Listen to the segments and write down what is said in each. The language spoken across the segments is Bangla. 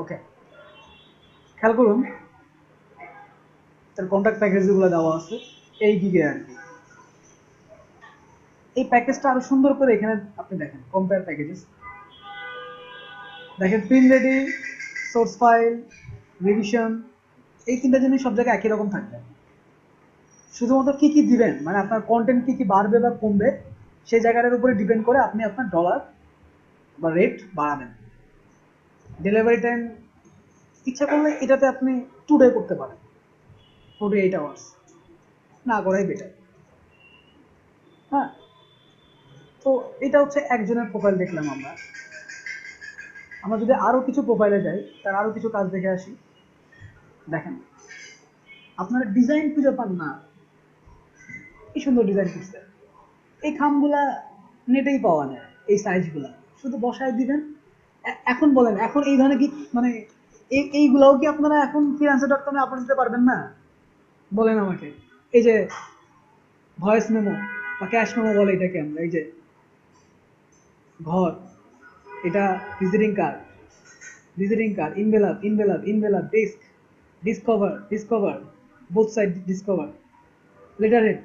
ওকে, খেয়াল করুন তার কন্ট্যাক্ট প্যাকেজগুলো দেওয়া আছে এই গিগে আর কি। এই প্যাকেজটা আরো সুন্দর করে এখানে আপনি দেখেন কম্পেয়ার প্যাকেজেস, দেখেন print ready, source file, revision, এই তিনটা জিনিস সব জায়গায় একই রকম থাকবে। শুধুমাত্র কি কি দিবেন মানে আপনার কন্টেন্ট কি কি বাড়বে বা কমবে সেই জায়গাটার উপরে ডিপেন্ড করে আপনি আপনার ডলার বা রেট বাড়াবেন। ডেলিভারি টাইম ইচ্ছা করলে এটাতে আপনি 2 ডে করতে পারেন, 48 আওয়ার্স, না করাই বেটার। হ্যাঁ, তো এটা হচ্ছে একজনের প্রোফাইল দেখলাম আমরা। আমরা যদি আরো কিছু প্রোফাইলে যাই, তার আরো কিছু কাজ দেখে আসি। দেখেন, আপনারা ডিজাইন খুঁজে পান না, কি সুন্দর ডিজাইন করছে, এই খামগুলা নেটেই পাওয়া যায়, এই সাইজগুলা শুধু বসায় দিবেন। এখন বলেন, এখন এই ধরনের কি মানে এইগুলাও কি আপনারা এখন ফ্রিল্যান্সার.কমে আপলোড দিতে পারবেন না? বলেন আমাকে। এই যে ভয়েস মেমো বা ক্যাশ মেমো বলে এটাকে আমরা, এই যে ঘর, এটা visiting card, visiting card, envelope, envelope, envelope, disc, discover, discover, both side discover, letter head,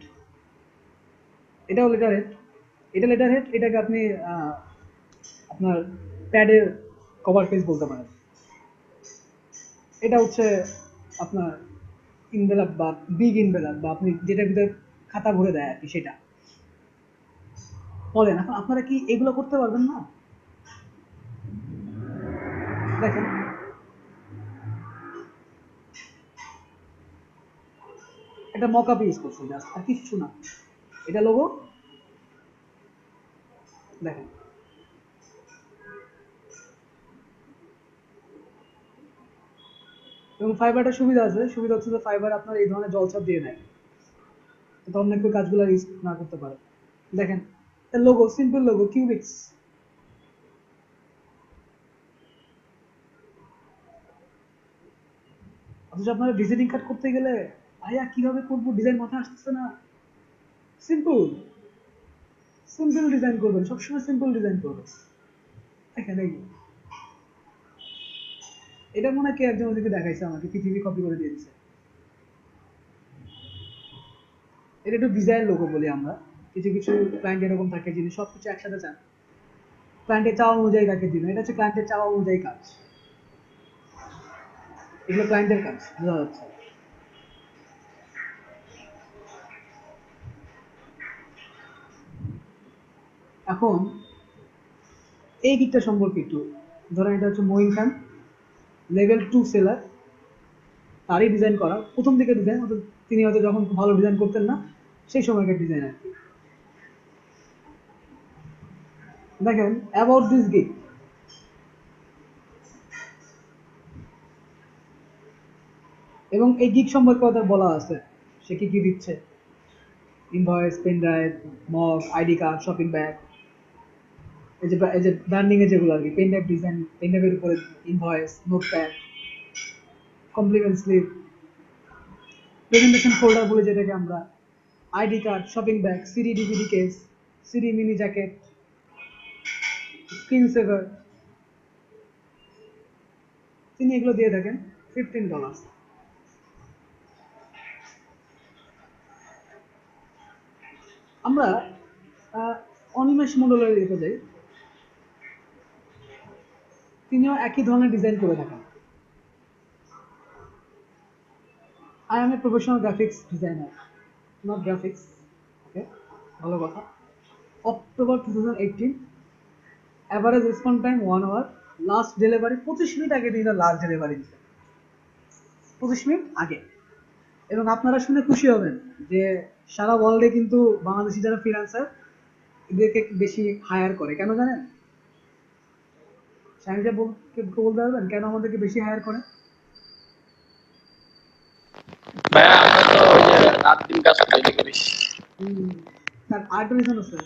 এটাও লেটার হেড, এটা লেটার হেড, এটাকে আপনি আপনার প্যাডের কভার পেজ বলতে পারেন। এটা হচ্ছে আপনার ইনভেলাপ বা বিগ ইনভেলাপ, বা আপনি যেটার ভিতরে খাতা ভরে দেয় আর কি সেটা। বলেন এখন আপনারা কি এগুলো করতে পারবেন না? দেখেন, এটা মকআপ ইউজ করছে জাস্ট, আর কিছু না। এটা লোগো, দেখেন। এবং ফাইবারটা সুবিধা আছে, সুবিধা হচ্ছে যে ফাইবার আপনার এই ধরনের জলছাপ দিয়ে দেয়, তখন একটু কাজগুলো রিস্ক না করতে পারে। দেখেন, এর লোগো সিম্পল লোগো, কিউবিক্স। অথচ আপনারা ভিজিটিং কার্ড করতে গেলে ভাইয়া কিভাবে করবো, ডিজাইন মাথায় আসতেছে না। সিম্পল, সিম্পল ডিজাইন করবেন, সবসময় সিম্পল ডিজাইন করবেন। দেখেন এই, এটা মনে হয় কে একজন ওদিকে দেখাইছে আমাকে, পৃথিবী কপি করে দিয়ে দিচ্ছে। এটা একটু ডিজাইন লোগো বলি আমরা। কিছু কিছু ক্লায়েন্ট এরকম থাকে যিনি সবকিছু একসাথে চান, ক্লায়েন্টের চাওয়া অনুযায়ী তাকে দিবেন, এটা হচ্ছে ক্লায়েন্টের চাওয়া অনুযায়ী কাজ। এগুলো ক্লায়েন্টের কাজ, বোঝা যাচ্ছে। এখন এই দিকটা সম্পর্কে একটু ধরেন, এটা হচ্ছে মঈন খান, লেভেল 2 সেলার, তারই ডিজাইন করা প্রথম দিকে ডিজাইন, অর্থাৎ তিনি হয়তো যখন ভালো ডিজাইন করতেন না সেই সময়কার ডিজাইন আর কি। দেখেন অ্যাবাউট দিস গিগ, এবং এই গিগ সম্পর্কে ওদের বলা আছে সে কি কি দিচ্ছে, invoice, pen drive, mug, ID card, shopping bag, এই যে ব্র্যান্ডিং এ যেগুলো আর কি, পেন ড্রাইভ ডিজাইন, পেন ড্রাইভের উপরে invoice, notepad, compliment slip, presentation folder বলে যেটাকে আমরা, ID card, shopping bag, CD DVD case, CD mini jacket, screen saver, তিনি এগুলো দিয়ে থাকেন $15। আমরা অনিমেষ মন্ডলের দিকে যাই, তিনিও একই ধরনের ডিজাইন করে থাকেন। I am a professional graphics designer, not graphics. Okay, ভালো কথা। October 2018, average response time 1 hour, last delivery 25 minute আগে তিনি লাস্ট ডেলিভারি দিচ্ছেন, 25 মিনিট আগে। এবং আপনারা শুনে খুশি হবেন যে সারা ওয়ার্ল্ডে কিন্তু বাংলাদেশি যারা ফ্রিল্যান্সার এদেরকে বেশি হায়ার করে, কেন জানেন? সাহেব বলতে পারবেন কেন আমাদেরকে বেশি হায়ার করে? ভাইয়া আমরা তো ওই যে রাত দিন কাজ করি করি। তার আরেকটা রিজন আছে।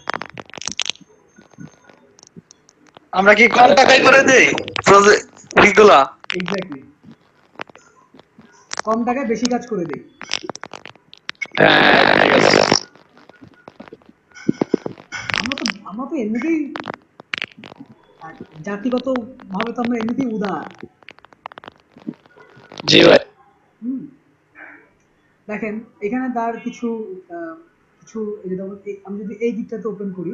আমরা কি কম টাকায় করে দেই প্রজেক্টগুলা? এক্স্যাক্টলি, কম টাকায় বেশি কাজ করে দেই। হ্যাঁ ঠিক আছে। আমরা তো এমনিতেই জাতিগত ভাবে তো আমরা এমনিতেই উদার, জি ভাই। হুম দেখেন এখানে তার কিছু কিছু এই যে আমি যদি এই দিকটাতে ওপেন করি,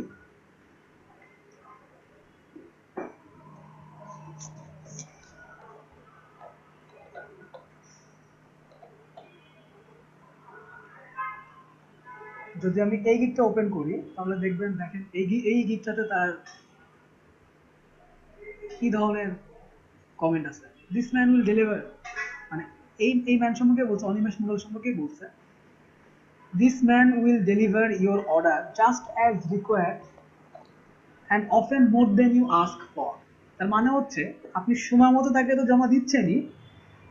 যদি আমি এই গিকটা ওপেন করি তাহলে দেখবেন, দেখেন এই গিকটাতে তার কি ধরনের কমেন্ট আছে। দিস ম্যান উইল ডেলিভার, মানে এই ম্যান সম্পর্কে বলছে, অনিমেষ মন্ডল সম্পর্কেই বলছে। This man will deliver your order just as required and often more than you ask for. তার মানে হচ্ছে আপনি সময় মতো তাকে তো জমা দিচ্ছেনই,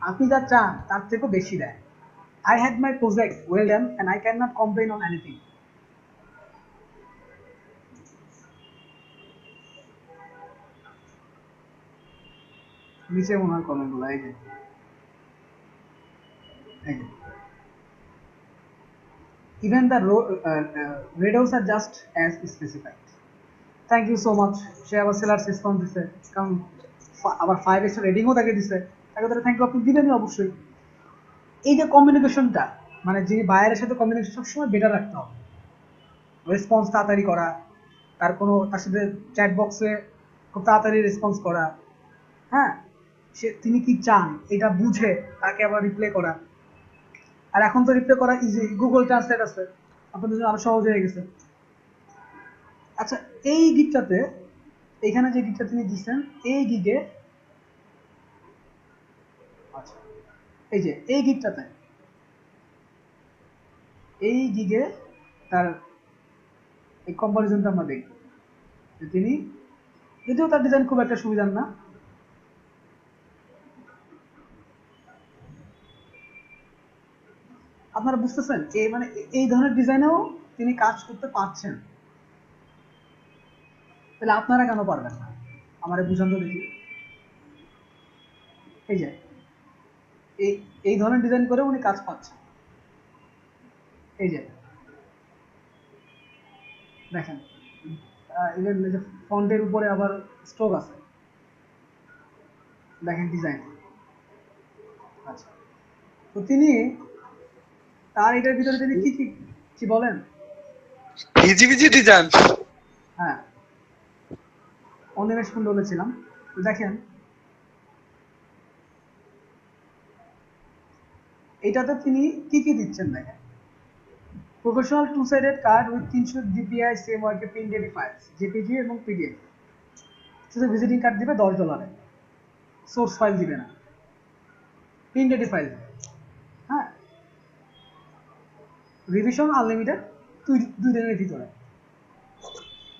আপনি যা চান তার থেকেও বেশি দেয়। I had my project well done and I can not complain on anything. নিচে মনে হয় কমেন্টগুলো, এই যে এই যে even the redos are just as specified. Thank you so much. সে আবার সেলার্স রেসপন্স দিছে, কারণ আবার 5 রেটিংও তাকে দিছে, তাকে তাহলে থ্যাংক ইউ আপনি দিবেনই অবশ্যই। এই যে কমিউনিকেশনটা, মানে যিনি বায়ারের সাথে কমিউনিকেশন সবসময় বেটার রাখতে হবে, রেসপন্স তাড়াতাড়ি করা, তার সাথে চ্যাট বক্সে খুব তাড়াতাড়ি রেসপন্স করা, হ্যাঁ, তিনি কি চান এটা বুঝে তাকে আবার রিপ্লাই করা। আর এখন তো রিপ্লাই করা ইজি, গুগল ট্রান্সলেট আছে, আপনাদের জন্য আরো সহজ হয়ে গেছে। আচ্ছা, এই গিকটাতে, এখানে যে গিকটা তিনি দিচ্ছেন, এই গিগে, আচ্ছা এই যে এই গিকটাতে, এই গিগে তার এই কম্পারিজনটা আমরা দেখব যে তিনি, যদিও তার ডিজাইন খুব একটা সুবিধার না, আপনারা বুঝতেছেন এই মানে এই ধরনের ডিজাইনেও তিনি কাজ করতে পারছেন, তাহলে আপনারা কেন পারবেন না? আমার বুঝান তো দেখি। এই যে এই এই ধরনের ডিজাইন করে উনি কাজ পাচ্ছেন। এই যে দেখেন, ইভেন যে ফন্টের উপরে আবার স্ট্রোক আছে, দেখেন ডিজাইন। আচ্ছা, তো তিনি তার এটার ভিতরে তিনি কি কি কি বলেন? ভিজি ভিজি ডিজাইন। হ্যাঁ, অনিমেষ কুণ্ড বলেছিলাম। তো দেখেন এটাতে তিনি কি কি দিচ্ছেন, দেখেন। Professional two sided card with 300 DPI same ওয়ার্কে প্রিন্টেড ফাইলস, জেপিজি এবং পিডিএফ। শুধু ভিজিটিং কার্ড দিবে $10, সোর্স ফাইল দিবে না, প্রিন্টেড ফাইল দিবে। হ্যাঁ, রিভিশন আনলিমিটেড, 2 দিনের ভিতরে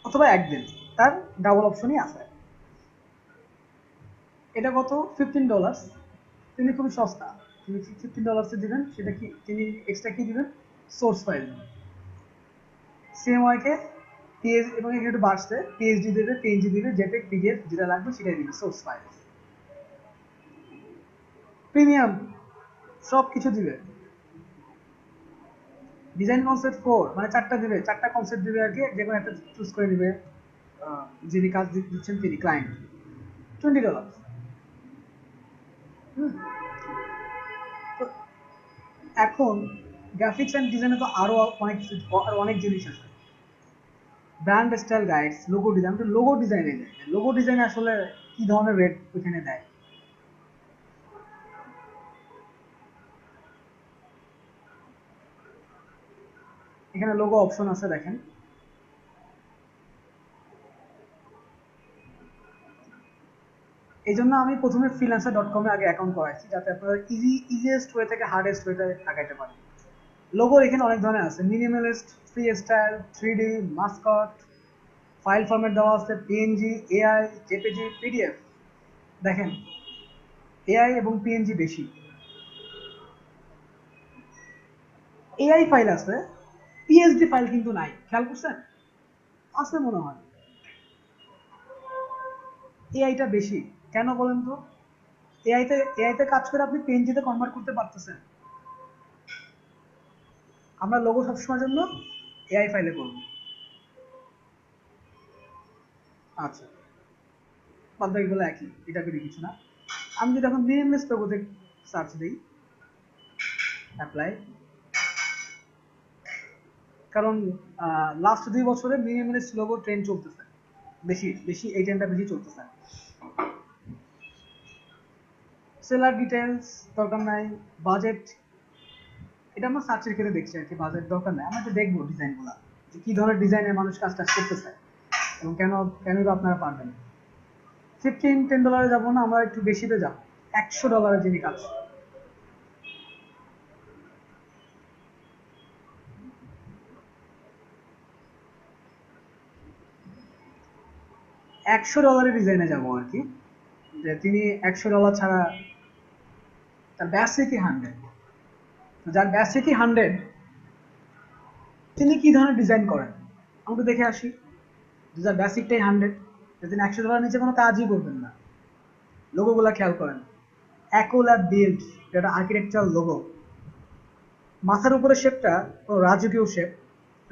অথবা 1 দিন, তার ডাবল অপশনই আছে। এটা কত? $15। তিনি খুবই সস্তা, তিনি $15 দিবেন, সেটা কি তিনি এক্সট্রা কি দিবেন? সোর্স ফাইল দিবেন। সেম ওয়াইকে পিএস, এবং এখানে একটু বাড়ছে, পিএইচডি দেবে, পিএনজি দিবে, জেপেগ, পিডিএফ যেটা লাগবে সেটাই দিবে, সোর্স ফাইল, প্রিমিয়াম সব কিছু দিবে। ডিজাইন কনসেপ্ট 4, মানে 4টা দিবে, 4টা কনসেপ্ট দিবে আর কি, যে কোনো একটা চুজ করে দিবে যিনি কাজ দিচ্ছেন তিনি, ক্লায়েন্ট। $20। হুম, তো এখন গ্রাফিক্স অ্যান্ড ডিজাইনে তো আরো অনেক কিছু, আর অনেক জিনিস আছে। Brand style guides, logo design, তো লোগো ডিজাইনে দেয়, লোগো ডিজাইনে আসলে কি ধরনের রেট ওইখানে দেয়? এখানে লোগো অপশন আছে, দেখেন। এই জন্য আমি প্রথমে freelancer.com এ আগে অ্যাকাউন্ট করাইছি, যাতে আপনারা ইজিয়েস্ট ওয়ে থেকে হার্ডেস্ট ওয়েতে আগাইতে পারেন। লোগো এখানে অনেক ধরনের আছে, minimalist, free style, 3D, Mascot, file format দেওয়া আছে, পিএনজি, এআই, জেপিজি, পিডিএফ। দেখেন এআই এবং পিএনজি বেশি, এআই ফাইল আছে, পিএসডি ফাইল কিন্তু নাই, খেয়াল করছেন? আছে মনে হয়, এআইটা বেশি। কেন বলেন তো? এআইতে কাজ করে আপনি পিএনজিতে কনভার্ট করতে পারতেছেন, আমরা লোগো সবসময়ের জন্য এআই ফাইলে করব। আচ্ছা, বাদ বাকিগুলো একই, এটা করে কিছু না। আমি যদি এখন মিনিমালিস্ট লোগোতে সার্চ দিই, অ্যাপ্লাই। কারণ লাস্ট 2 বছরে মিনিমালিস্ট লোগো ট্রেন্ড চলতেছে, বেশি বেশি এই ট্রেন্ডটা বেশি চলতেছে। সেলার ডিটেলস দরকার নাই, বাজেট এটা আমরা সার্চের ক্ষেত্রে দেখছি আর কি, বাজেট দরকার নাই, আমরা একটু দেখবো ডিজাইনগুলো যে কি ধরনের ডিজাইনের মানুষ কাজটা করতেছে এবং কেনই বা আপনারা পারবেন। $10 যাবো না, আমরা একটু বেশিতে যাবো, $100 যিনি কাজ। $100 ডিজাইনে যাবো আর কি, যে তিনি $100 ছাড়া তার বেসিকই 100, যার বেসিকই 100 তিনি কি ধরনের ডিজাইন করেন আমরা তো দেখে আসি। যার বেসিকটাই 100, তিনি $100 নিচে কোনো কাজই করবেন না। লোগোগুলা খেয়াল করেন, অ্যাকোলা বিল্ড, যেটা আর্কিটেকচারাল লোগো, মাথার উপরে শেপটা রাজকীয় শেপ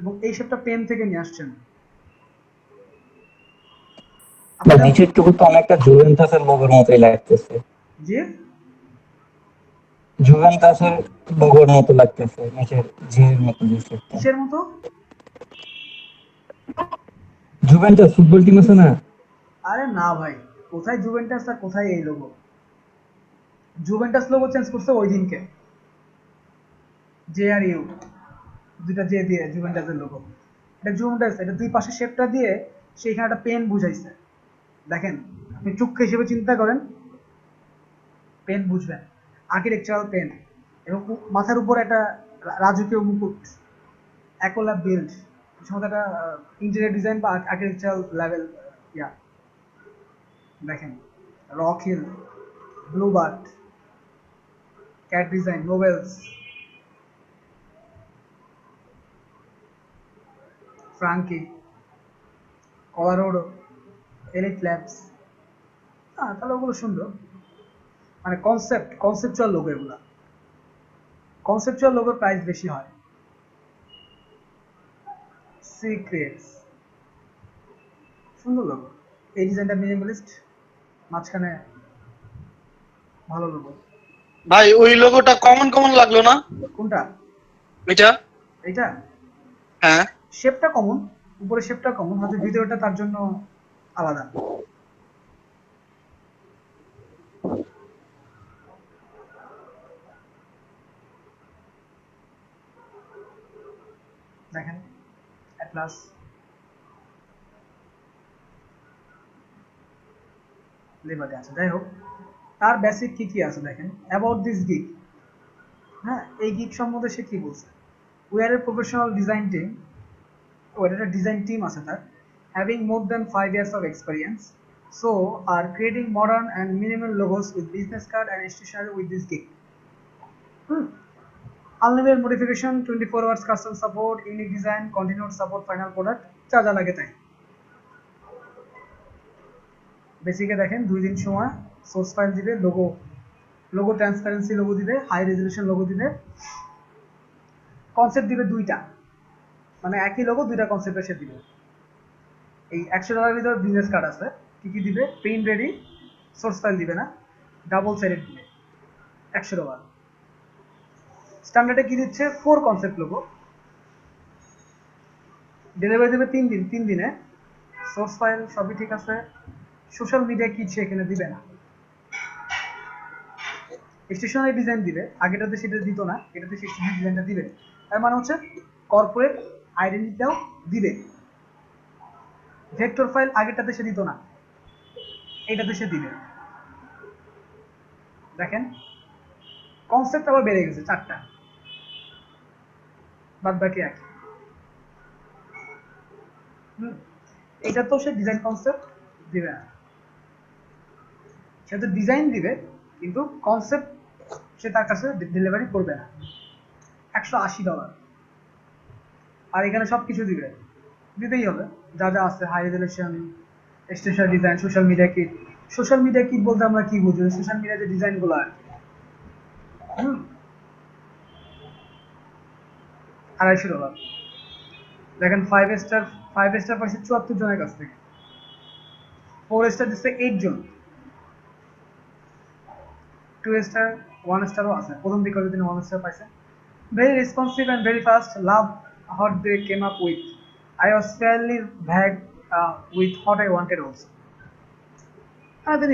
এবং এই শেপটা পেন থেকে নিয়ে আসছেন। নিচের টুকু তো অনেকটা জুভেন্টাসের লোগোর মতোই লাগতেছে। জি, জুভেন্টাসের লোগোর মতো লাগতেছে, নিচের ঝির মতো যে শেপটা। কিসের মতো? জুভেন্টাস ফুটবল টিম আছে না? আরে না ভাই, কোথায় জুভেন্টাস আর কোথায় এই লোগো? জুভেন্টাস লোগো চেঞ্জ করছে ওই দিনকে, জে আর ইউ দুইটা জে দিয়ে জুভেন্টাসের লোগো। এটা জুভেন্টাস, এটা দুই পাশে শেপটা দিয়ে সেইখানে একটা পেন বুঝাইছে। দেখেন, আপনি চুক্তি হিসেবে চিন্তা করেন, পেন বুঝবেন, আর্কিটেকচারাল পেন এবং মাথার উপর একটা রাজকীয় মুকুট, অ্যাকোলা বিল্ড, সম্ভবত একটা ইন্টেরিয়র ডিজাইন বা আর্কিটেকচারাল লেভেল। ইয়া দেখেন, Rock Hill, Bluebird, Cat Design, Nobles, Frankie, Colorado, Elite Labs. তাহলে ওগুলো সুন্দর, মানে কনসেপচুয়াল লোগো। এগুলা কনসেপচুয়াল লোগোর প্রাইস বেশি হয়। সিক্রেটস সুন্দর লোগো, এই ডিজাইনটা মিনিমালিস্ট, মাঝখানে ভালো লোগো। ভাই ওই লোগোটা কমন কমন লাগলো না? কোনটা? এটা? এইটা হ্যাঁ, শেপটা কমন, উপরে শেপটা কমন, হয়তো ভিতরটা তার জন্য আলাদা। দেখেন অ্যাটলাস, লেবারে আছে। যাই হোক, তার বেসিক কি কি আছে দেখেন। অ্যাবাউট দিস গিগ, হ্যাঁ, এই গিগ সম্বন্ধে সে কি বলছে। We are a professional design team, ওটা একটা ডিজাইন টিম আছে তার, having more than 5 years of experience, so are creating modern and minimal logos with business card and stationery with this gig. Unlimited modification, 24 hours custom support, unique design, continued support, final product, যা যা লাগে তাই। বেসিকে দেখেন 2 দিন সময়, সোর্স ফাইল দিবে, লোগো ট্রান্সপারেন্সি লোগো দিবে, হাই রেজলিউশন লোগো দিবে, কনসেপ্ট দিবে দুইটা, মানে একই লোগো দুইটা কনসেপ্টে সে দিবে। এই $100 ভিতর বিজনেস কার্ড আছে, কি কি দিবে? প্রিন্ট রেডি, সোর্স ফাইল দিবে না, ডাবল সাইডেড দিবে $100। স্ট্যান্ডার্ডে কি দিচ্ছে? 4 কনসেপ্ট লোগো, ডেলিভারি দেবে 3 দিনে, সোর্স ফাইল সবই ঠিক আছে, সোশ্যাল মিডিয়া কিছু এখানে দিবে না, স্টেশনারি ডিজাইন দিবে, আগেটাতে সেটা দিত না, এটাতে স্টেশনারি ডিজাইনটা দিবে। তার মানে হচ্ছে কর্পোরেট আইডেন্টিটিটাও দিবে। ভেক্টর ফাইল আগেরটাতে সে দিত না, এটাতে সে দিবে। দেখেন কনসেপ্ট আবার বেড়ে গেছে 4টা, বাদ বাকি একই। এটা তো সে ডিজাইন কনসেপ্ট দিবে না, সে তো ডিজাইন দিবে কিন্তু কনসেপ্ট সে তার কাছে ডেলিভারি করবে না। $180। আর এখানে সবকিছু দিবে, দিতেই হবে যা যা আছে, high resolution, stationery design, social media kit. Social media kit বলতে আমরা কি বুঝি? সোশ্যাল মিডিয়া যে ডিজাইনগুলো আর কি। $250। দেখেন 5 স্টার পাইছে 74 জনের কাছ থেকে, 4 স্টার দিচ্ছে 8 জন, 2 স্টার 1 স্টারও আছে, প্রথম দিকে যদি 1 স্টার পাইছে। Very responsive and very fast. Love what they came up with. I was fairly vague with what I wanted also. Then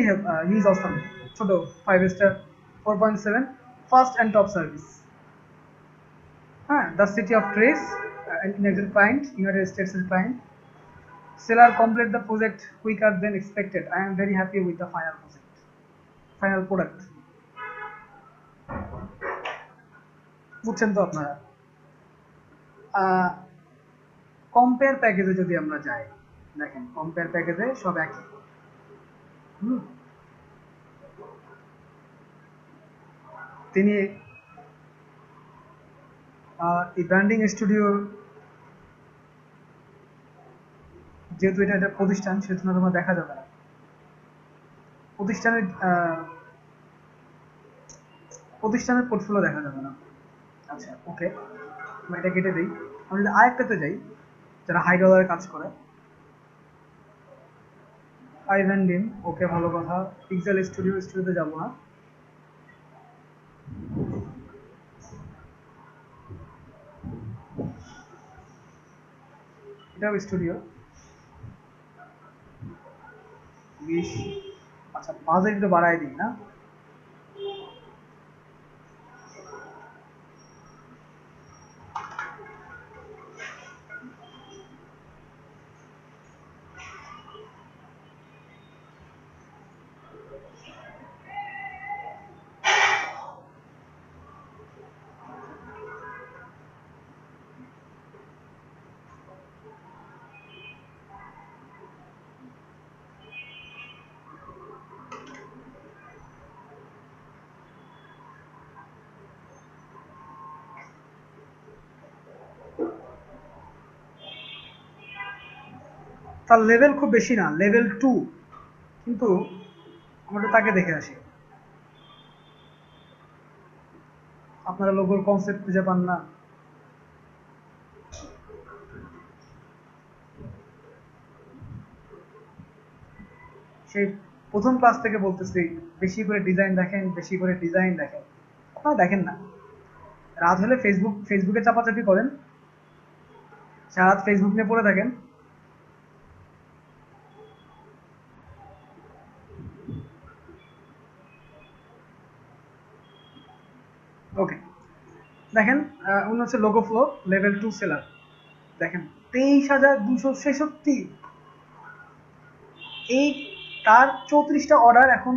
he's awesome. Choto 5 star 4.7 fast and top service. The city of Trace, United client, United States client. Seller complete the project quicker than expected. I am very happy with the final project. Final product. বুঝছেন তো আপনারা? কম্পেয়ার প্যাকেজে যদি আমরা যাই, দেখেন কম্পেয়ার প্যাকেজে সব একই। তিনি এই ব্র্যান্ডিং স্টুডিওর, যেহেতু এটা একটা প্রতিষ্ঠান সেজন্য তোমার দেখা যাবে না প্রতিষ্ঠানের পোর্টফোলিও দেখা যাবে না। আচ্ছা ওকে, আমি এটা কেটে দিই। আমি যদি আরেকটাতে যাই যারা হাই ডলারে কাজ করে, আইভেন্ডিন, ওকে ভালো কথা। পিক্সেল স্টুডিওতে যাবো না। এটাও স্টুডিও 20। আচ্ছা বাজেট একটু বাড়াই দিই না? তার লেভেল খুব বেশি না, লেভেল 2, কিন্তু আমরা তাকে দেখে আসি। আপনারা লোগোর কনসেপ্ট খুঁজে পান না? সেই প্রথম ক্লাস থেকে বলতেছি বেশি করে ডিজাইন দেখেন, বেশি করে ডিজাইন দেখেন। আপনারা দেখেন না, রাত হলে ফেসবুকে চাপাচাপি করেন, সারাত ফেসবুক নিয়ে পড়ে থাকেন। ওকে দেখেন, উনি হচ্ছে লোগো ফ্লো লেভেল 2 সেলার। দেখেন 23,266, এই তার 34টা অর্ডার এখন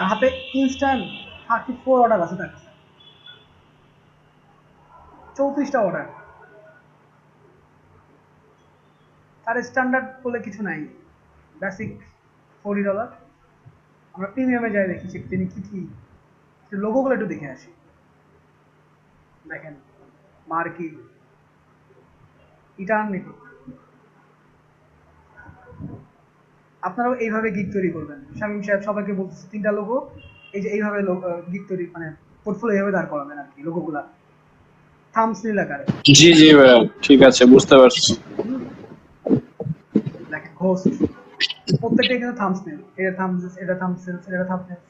হাতে, ইনস্ট্যান্ট 34 অর্ডার আছে তার কাছে। 34টা অর্ডার। তার স্ট্যান্ডার্ড বলে কিছু নাই, বেসিক $40। আমরা প্রিমিয়ামে যাই দেখি তিনি কি কি লোগোগুলো একটু দেখে আসি। দেখেন মার্কি, ইটার্নিটি। আপনারাও এইভাবে গিগ তৈরি করবেন। শামীম সাহেব সবাইকে বলতেছে 3টা লোগো, এই যে এইভাবে গিগ তৈরি মানে পোর্টফোলিও এইভাবে দাঁড় করাবেন আর কি, লোগোগুলা থাম্বনেইল আকারে। জি জি ভাইয়া, ঠিক আছে, বুঝতে পারছি। দেখেন হোস্ট প্রত্যেকটাই কিন্তু থাম্বনেইল, এটা থাম্বনেইল, এটা থাম্বনেইল, এটা থাম্বনেইল।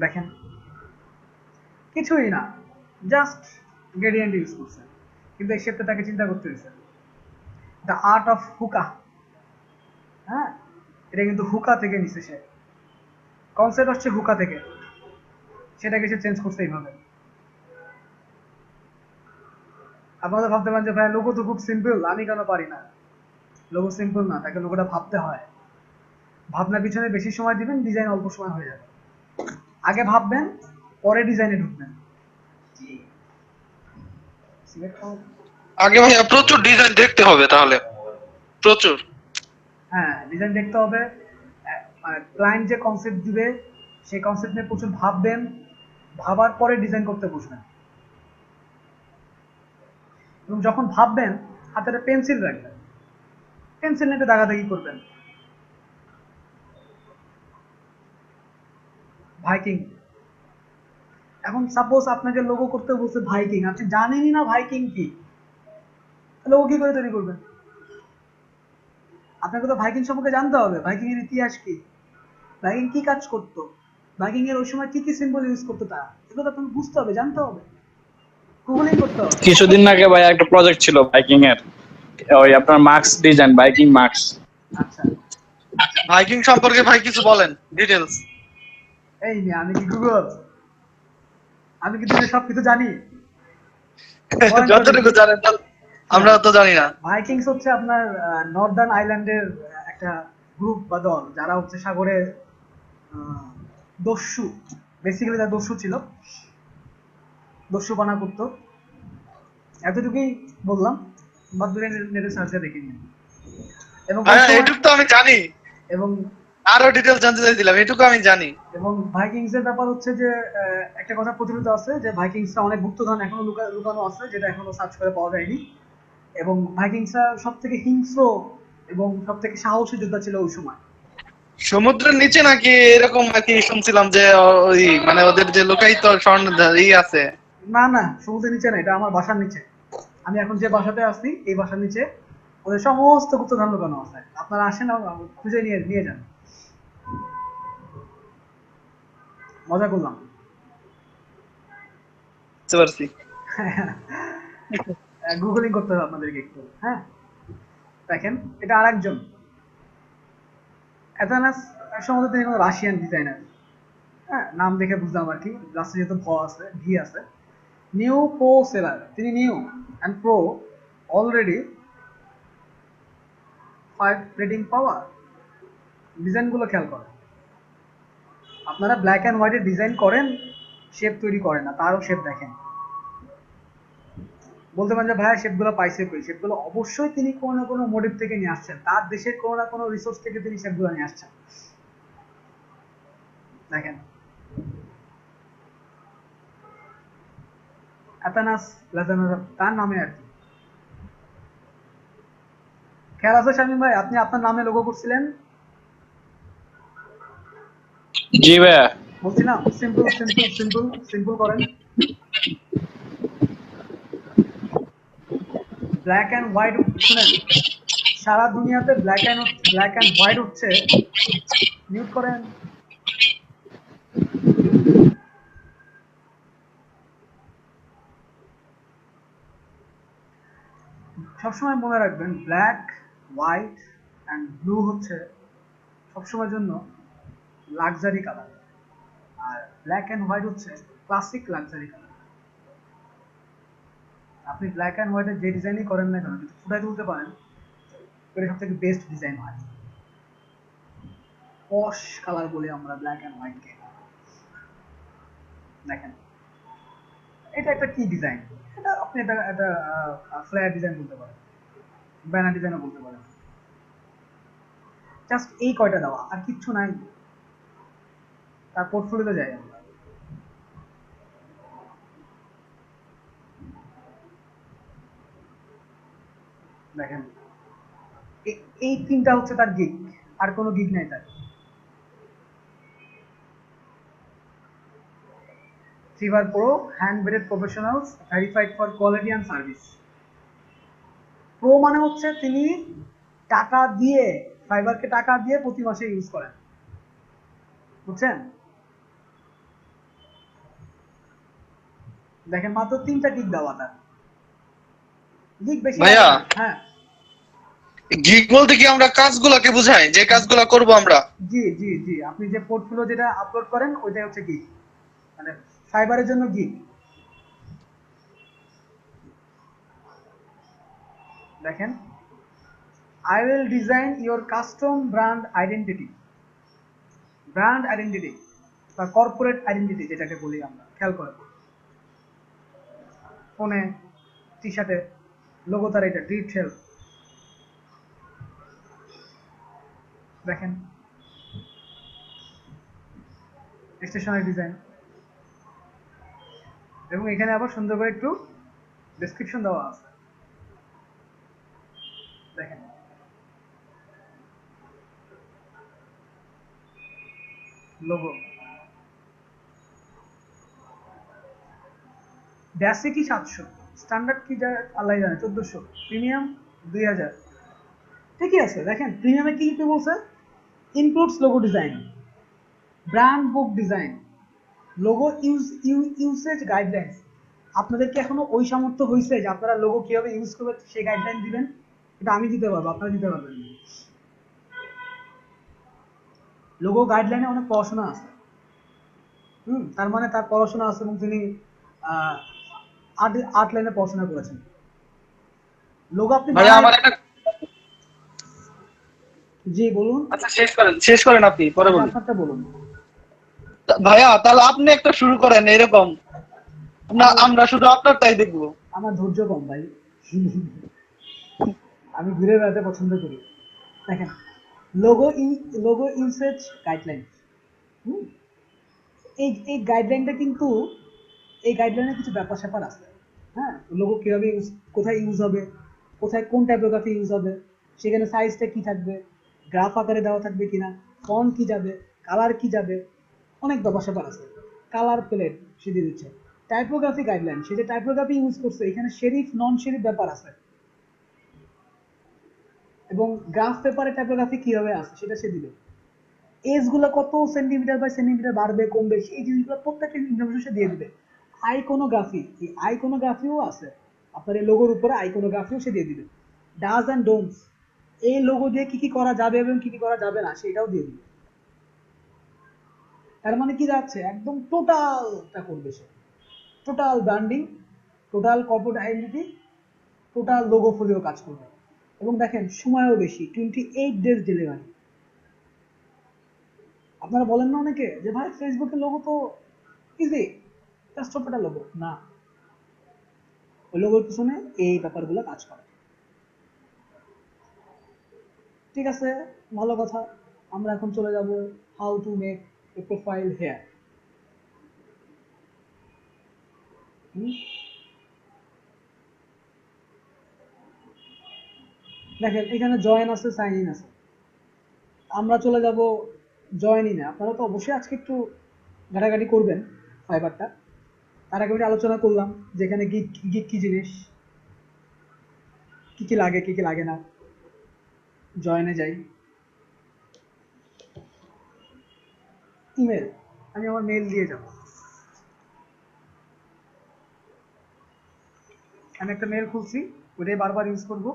দেখেন কিছুই না, জাস্ট গ্রেডিয়েন্ট ইউজ করছে, কিন্তু এই শেপটা তাকে চিন্তা করতে হয়েছে। দ্য আর্ট অফ হুকা, হ্যাঁ এটা কিন্তু হুকা থেকে নিছে সে, কনসেপ্ট হচ্ছে হুকা থেকে, সেটাকে সে চেঞ্জ করছে এইভাবে। আপনারা ভাবতে পারেন যে ভাই লোগো তো খুব সিম্পল, আমি কেন পারি না? লোগো সিম্পল না, তাকে লোগোটা ভাবতে হয়। ভাবনার পিছনে বেশি সময় দিবেন, ডিজাইন অল্প সময় হয়ে যাবে। আগে ভাববেন, পরে ডিজাইনে ঢুকবেন। আগে ভাইয়া প্রচুর ডিজাইন দেখতে হবে তাহলে, প্রচুর। হ্যাঁ ডিজাইন দেখতে হবে, মানে ক্লায়েন্ট যে কনসেপ্ট দিবে সেই কনসেপ্ট নিয়ে প্রচুর ভাববেন, ভাবার পরে ডিজাইন করতে বসবেন। এবং যখন ভাববেন হাতে একটা পেন্সিল রাখবেন, পেন্সিল নিয়ে দাগাদাগি করবেন। ভাইকিং, এখন সাপোজ আপনাকে লোগো করতে বলছে ভাইকিং, আপনি জানেনই না ভাইকিং কি, লোগো কি করে তৈরি করবেন? আপনাকে তো ভাইকিং সম্পর্কে জানতে হবে, ভাইকিং এর ইতিহাস কি, ভাইকিং কি কাজ করতো, ভাইকিং এর ওই সময় কি কি সিম্বল ইউজ করতো তারা, এগুলো তো আপনাকে বুঝতে হবে, জানতে হবে, গুগলিং করতে হবে। কিছুদিন আগে ভাই একটা প্রজেক্ট ছিল বাইকিং এর, ওই আপনার মার্কস ডিজাইন, বাইকিং মার্কস। আচ্ছা, ভাইকিং সম্পর্কে ভাই কিছু বলেন, ডিটেলস। এই নিয়ে আমি কি গুগল, আমি কি দুনিয়া সবকিছু জানি? বলেন তো দেখি। যতটুকু জানেন আমরা তো জানি না। ভাইকিংস হচ্ছে আপনার নর্দার্ন আইল্যান্ডের একটা গ্রুপ বা দল, যারা হচ্ছে সাগরে আহ, দস্যু, বেসিক্যালি তারা দস্যু ছিল, দস্যুপানা করতো। এতটুকুই বললাম, বাদ বাকি নেটে সার্চে দেখে নিন। এবং ওই হ্যাঁ সময় এটুকু তো আমি জানি, এবং আরো ডিটেলস জানতে চাইছিলাম, এটুকু আমি জানি। এবং ভাইকিংস এর ব্যাপার হচ্ছে যে একটা কথা প্রচলিত আছে যে ভাইকিংসরা অনেক গুপ্তধন এখনো লুকানো আছে, যেটা এখনো সার্চ করে পাওয়া যায়নি। এবং ভাইকিংসরা সব থেকে হিংস্র এবং সব থেকে সাহসী যোদ্ধা ছিল ওই সময়। সমুদ্রের নিচে নাকি এরকম আর কি শুনছিলাম যে ওই মানে ওদের যে লোকায়িত স্বর্ণ আছে। না না, সমুদ্রের নিচে না, এটা আমার বাসার নিচে। আমি এখন যে বাসাতে আছি এই বাসার নিচে ওদের সমস্ত গুপ্তধন লুকানো আছে। আপনারা আসেন, খুঁজে নিয়ে নিয়ে যান। মজা করলাম। বুঝতে পারছি। গুগলিং করতে হবে আপনাদেরকে একটু, হ্যাঁ। দেখেন, এটা আরেকজন অ্যাথানাস, সম্ভবত তিনি কোনো রাশিয়ান ডিজাইনার। হ্যাঁ, নাম দেখে বুঝলাম আর কি, লাস্টে যেহেতু ভি আছে। নিউ প্রো সেলার, তিনি new and pro already 5 rating পাওয়ার। ডিজাইনগুলো খেয়াল করেন, আপনারা ব্ল্যাক অ্যান্ড হোয়াইটের ডিজাইন করেন, শেপ তৈরি করেন না, তারও শেপ দেখেন। বলতে পারেন যে ভাইয়া শেপগুলো পাইছে কই, শেপগুলো অবশ্যই তিনি কোনো না কোনো মোটিভ থেকে নিয়ে আসছেন, তার দেশের কোনো না কোনো রিসোর্স থেকে তিনি শেপগুলো নিয়ে আসছেন। দেখেন, অ্যাথানাস লাজানোরা তার নামে আর কি। খেয়াল আছে শামীম ভাই, আপনি আপনার নামে লোগো করছিলেন, জি ভাইয়া। বলছিলাম সিম্পল সিম্পল সিম্পল সিম্পল করেন। ব্ল্যাক অ্যান্ড হোয়াইট, শুনেন, সারা দুনিয়াতে ব্ল্যাক অ্যান্ড হোয়াইট হচ্ছে, মিউট করেন, সবসময় মনে রাখবেন ব্ল্যাক, হোয়াইট অ্যান্ড ব্লু হচ্ছে সবসময়ের জন্য লাক্সারি কালার, আর ব্ল্যাক অ্যান্ড হোয়াইট হচ্ছে ক্লাসিক লাক্সারি কালার। আপনি ব্ল্যাক অ্যান্ড হোয়াইটের যে ডিজাইনই করেন না কেন, যদি ফুটাই তুলতে পারেন, এটা সব থেকে বেস্ট ডিজাইন হয়। পশ কালার বলি আমরা ব্ল্যাক অ্যান্ড হোয়াইটকে। দেখেন, এটা একটা কি ডিজাইন, এটা আপনি এটা একটা ফ্ল্যাট ডিজাইন বলতে পারেন, ব্যানার ডিজাইনও বলতে পারেন। জাস্ট এই কয়টা দেওয়া, আর কিচ্ছু নাই। তার পোর্টফোলিওতে যাই আমরা। দেখেন, এই তিনটা হচ্ছে তার গিগ, আর কোনো গিগ নাই তার। Fever pro, hand bread professionals, verified for quality and service. Pro মানে হচ্ছে তিনি টাকা দিয়ে, ফাইবারকে টাকা দিয়ে প্রতি মাসে ইউজ করেন, বুঝছেন? দেখেন, মাত্র 3টা গিগ দেওয়া তার, গিগ বেশি ভাইয়া, লাগে না। হ্যাঁ, গিগ বলতে কি আমরা কাজগুলোকে বুঝাই, যে কাজগুলো করব আমরা? জি জি জি, আপনি যে পোর্টফোলিও যেটা আপলোড করেন ওইটাই হচ্ছে গিগ, মানে ফাইবারের জন্য গিগ। দেখেন, I will design your custom brand identity, brand identity বা কর্পোরেট আইডেন্টিটি যেটাকে বলি আমরা, খেয়াল করে ফোনে, টি শার্টে লোগো তার এটা ডিটেল। দেখেন, স্টেশনারি ডিজাইন, এবং এখানে আবার সুন্দর করে একটু ডেসক্রিপশন দেওয়া আছে। দেখেন, লোগো ড্যাশে কি 700, স্ট্যান্ডার্ড কি যায় আল্লাহ জানে, 1400, প্রিমিয়াম 2000। ঠিকই আছে। দেখেন প্রিমিয়ামে কি কি বলছে, ইনক্লুডস লোগো ডিজাইন, ব্র্যান্ড বুক ডিজাইন, লোগো ইউসেজ গাইডলাইন্স। আপনাদের কি এখনো ওই সামর্থ্য হয়েছে যে আপনারা লোগো কিভাবে ইউজ করবেন সেই গাইডলাইন দিবেন? এটা আমি দিতে পারবো, আপনারা দিতে পারবেন না। লোগো গাইডলাইনে অনেক পড়াশোনা আছে। তার মানে তার পড়াশোনা আছে এবং তিনি আর্ট আর্ট লাইনে পড়াশোনা করেছেন। লোগো আপনি ভাইয়া আমার একটা, জি বলুন। আচ্ছা শেষ করেন আপনি, পরে বলুন। আপনারটা বলুন। ভাইয়া তাহলে আপনি একটা শুরু করেন এরকম, না আমরা শুধু আপনারটাই দেখবো। আমার ধৈর্য কম ভাই, আমি ঘুরে বেড়াতে পছন্দ করি। দেখেন, লোগো লোগো ইউসেজ গাইডলাইন, এই গাইডলাইনটা কিন্তু, এই গাইডলাইনে কিছু ব্যাপার স্যাপার আছে। হ্যাঁ, লোগো কিভাবে ইউজ, কোথায় ইউজ হবে, কোথায় কোন টাইপোগ্রাফি ইউজ হবে, সেখানে সাইজটা কি থাকবে, গ্রাফ আকারে দেওয়া থাকবে কিনা, ফন্ট কি যাবে, কালার কি যাবে, অনেক ব্যাপার স্যাপার আছে। কালার প্লেট সে দিয়ে দিচ্ছে। টাইপোগ্রাফি গাইডলাইন, সে যে টাইপোগ্রাফি ইউজ করছে এখানে শেরিফ নন শেরিফ ব্যাপার আছে, এবং গ্রাফ পেপারে টাইপোগ্রাফি কিভাবে আছে সেটা সে দিবে। এজ গুলো কত সেন্টিমিটার বাই সেন্টিমিটার বাড়বে কমবে, এই জিনিসগুলো প্রত্যেকটা ইনফরমেশন সে দিয়ে দিবে। আইকোনোগ্রাফি, এই আইকোনোগ্রাফিও আছে আপনার এই লোগোর উপরে, আইকোনোগ্রাফিও সে দিয়ে দিবে। ডাজ অ্যান্ড ডোন্টস, এই লোগো দিয়ে কি কি করা যাবে এবং কি কি করা যাবে না সেটাও দিয়ে দিবে। তার মানে কি যাচ্ছে, একদম টোটালটা করবে সে, total branding, total corporate identity, total logo ফুলিও কাজ করবে। এবং দেখেন সময়ও বেশি, 28 ডেজ ডেলিভারি। আপনারা বলেন না অনেকে যে ভাই ফেসবুকের লোগো তো ইজি, জাস্ট ছোট্ট লোগো, না, ওই লোগোর পিছনে এই ব্যাপারগুলো কাজ করে। ঠিক আছে, ভালো কথা। আমরা এখন চলে যাব how to make a profile here. দেখেন এখানে জয়েন আছে, সাইন ইন আছে। আমরা চলে যাব জয়েন ইনে। আপনারা তো অবশ্যই আজকে একটু ঘাটাঘাটি করবেন ফাইবারটা। তার আগে আমি আলোচনা করলাম যে এখানে গিগ গিগ কি জিনিস, কি কি লাগে কি কি লাগে না। জয়েনে যাই, ইমেল, আমি আমার মেল দিয়ে যাব। আমি একটা মেল খুলছি, ওটাই বারবার ইউজ করব।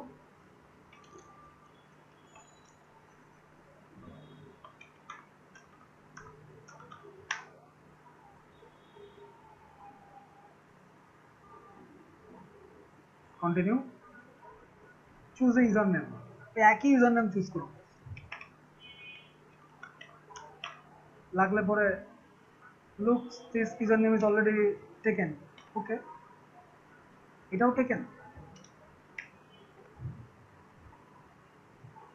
Continue, choose a user name, একই ইউজার নেম চুজ করুন। লাগলে পরে looks this user name is already taken, okay, এটাও টেকেন,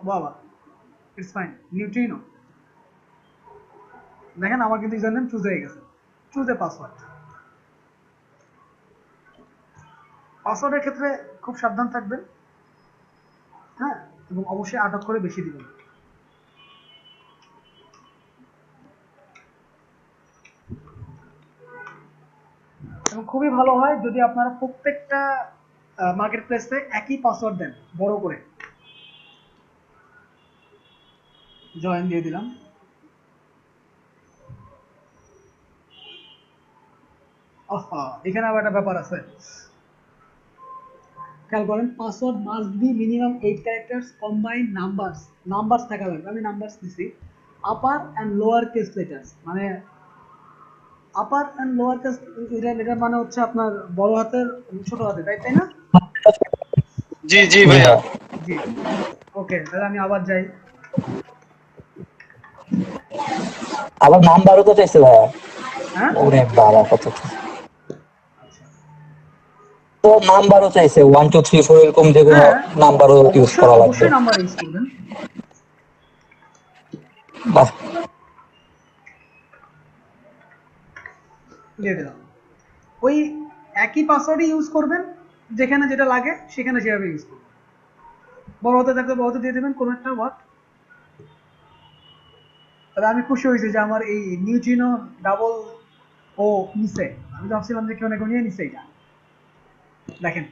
বাবা ইটস ফাইন, নিউট্রিনো। দেখেন আমার কিন্তু ইউজার নেম চুজ হয়ে গেছে। Choose a password. পাসওয়ার্ডের ক্ষেত্রে খুব সাবধান থাকবেন, হ্যাঁ, এবং অবশ্যই 8 অক্ষরে বেশি দিবেন। এবং খুবই ভালো হয় যদি আপনারা প্রত্যেকটা মার্কেট প্লেসে একই পাসওয়ার্ড দেন, বড় করে। জয়েন দিয়ে দিলাম। আহা, এখানে আবার একটা ব্যাপার আছে, খেয়াল করেন। Password must be minimum 8 characters combined numbers, numbers থাকা লাগবে। আমি নাম্বারস দিছি। Upper and lower case letters, মানে upper and lower case letter মানে হচ্ছে আপনার বড় হাতের ছোট হাতের, তাই না? জি জি ভাইয়া। জি, ওকে, তাহলে আমি আবার যাই। আবার নাম্বারও তো চাইছে ভাইয়া। হ্যাঁ, ওরে বাবা, কত তো নাম্বারও চাইছে, 1 2 3 4 এরকম যে কোনো হ্যাঁ, নাম্বারও ইউজ অবশ্যই করা লাগবে। অবশ্যই নাম্বার ইউজ করবেন। বাহ, দিয়ে দিলাম। ওই একই পাসওয়ার্ডই ইউজ করবেন, যেখানে যেটা লাগে সেখানে যেভাবে ইউজ করবেন। বড় হতে থাকলে বড় হতে দিয়ে দেবেন কোনো একটা ওয়ার্ড। তবে আমি খুশি হয়েছি যে আমার এই নিউট্রিনো ডাবল ও নিচে, আমি ভাবছিলাম যে কেউ না কেউ নিয়ে নিচে। এটা দেখেন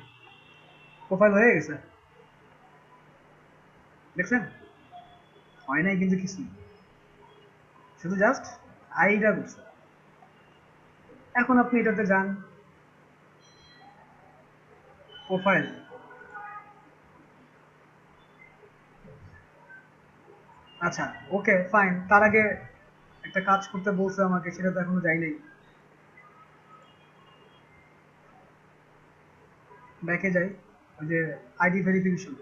প্রোফাইল হয়ে গেছে, দেখছেন? হয় নাই কিন্তু কিছু, শুধু জাস্ট আইডিটা করছে। এখন আপনি এটাতে যান, প্রোফাইল, আচ্ছা ওকে ফাইন। তার আগে একটা কাজ করতে বলছে আমাকে, সেটা তো এখনো যাই নাই। ব্যাকে যাই, ওই যে আইডি ভেরিফিকেশন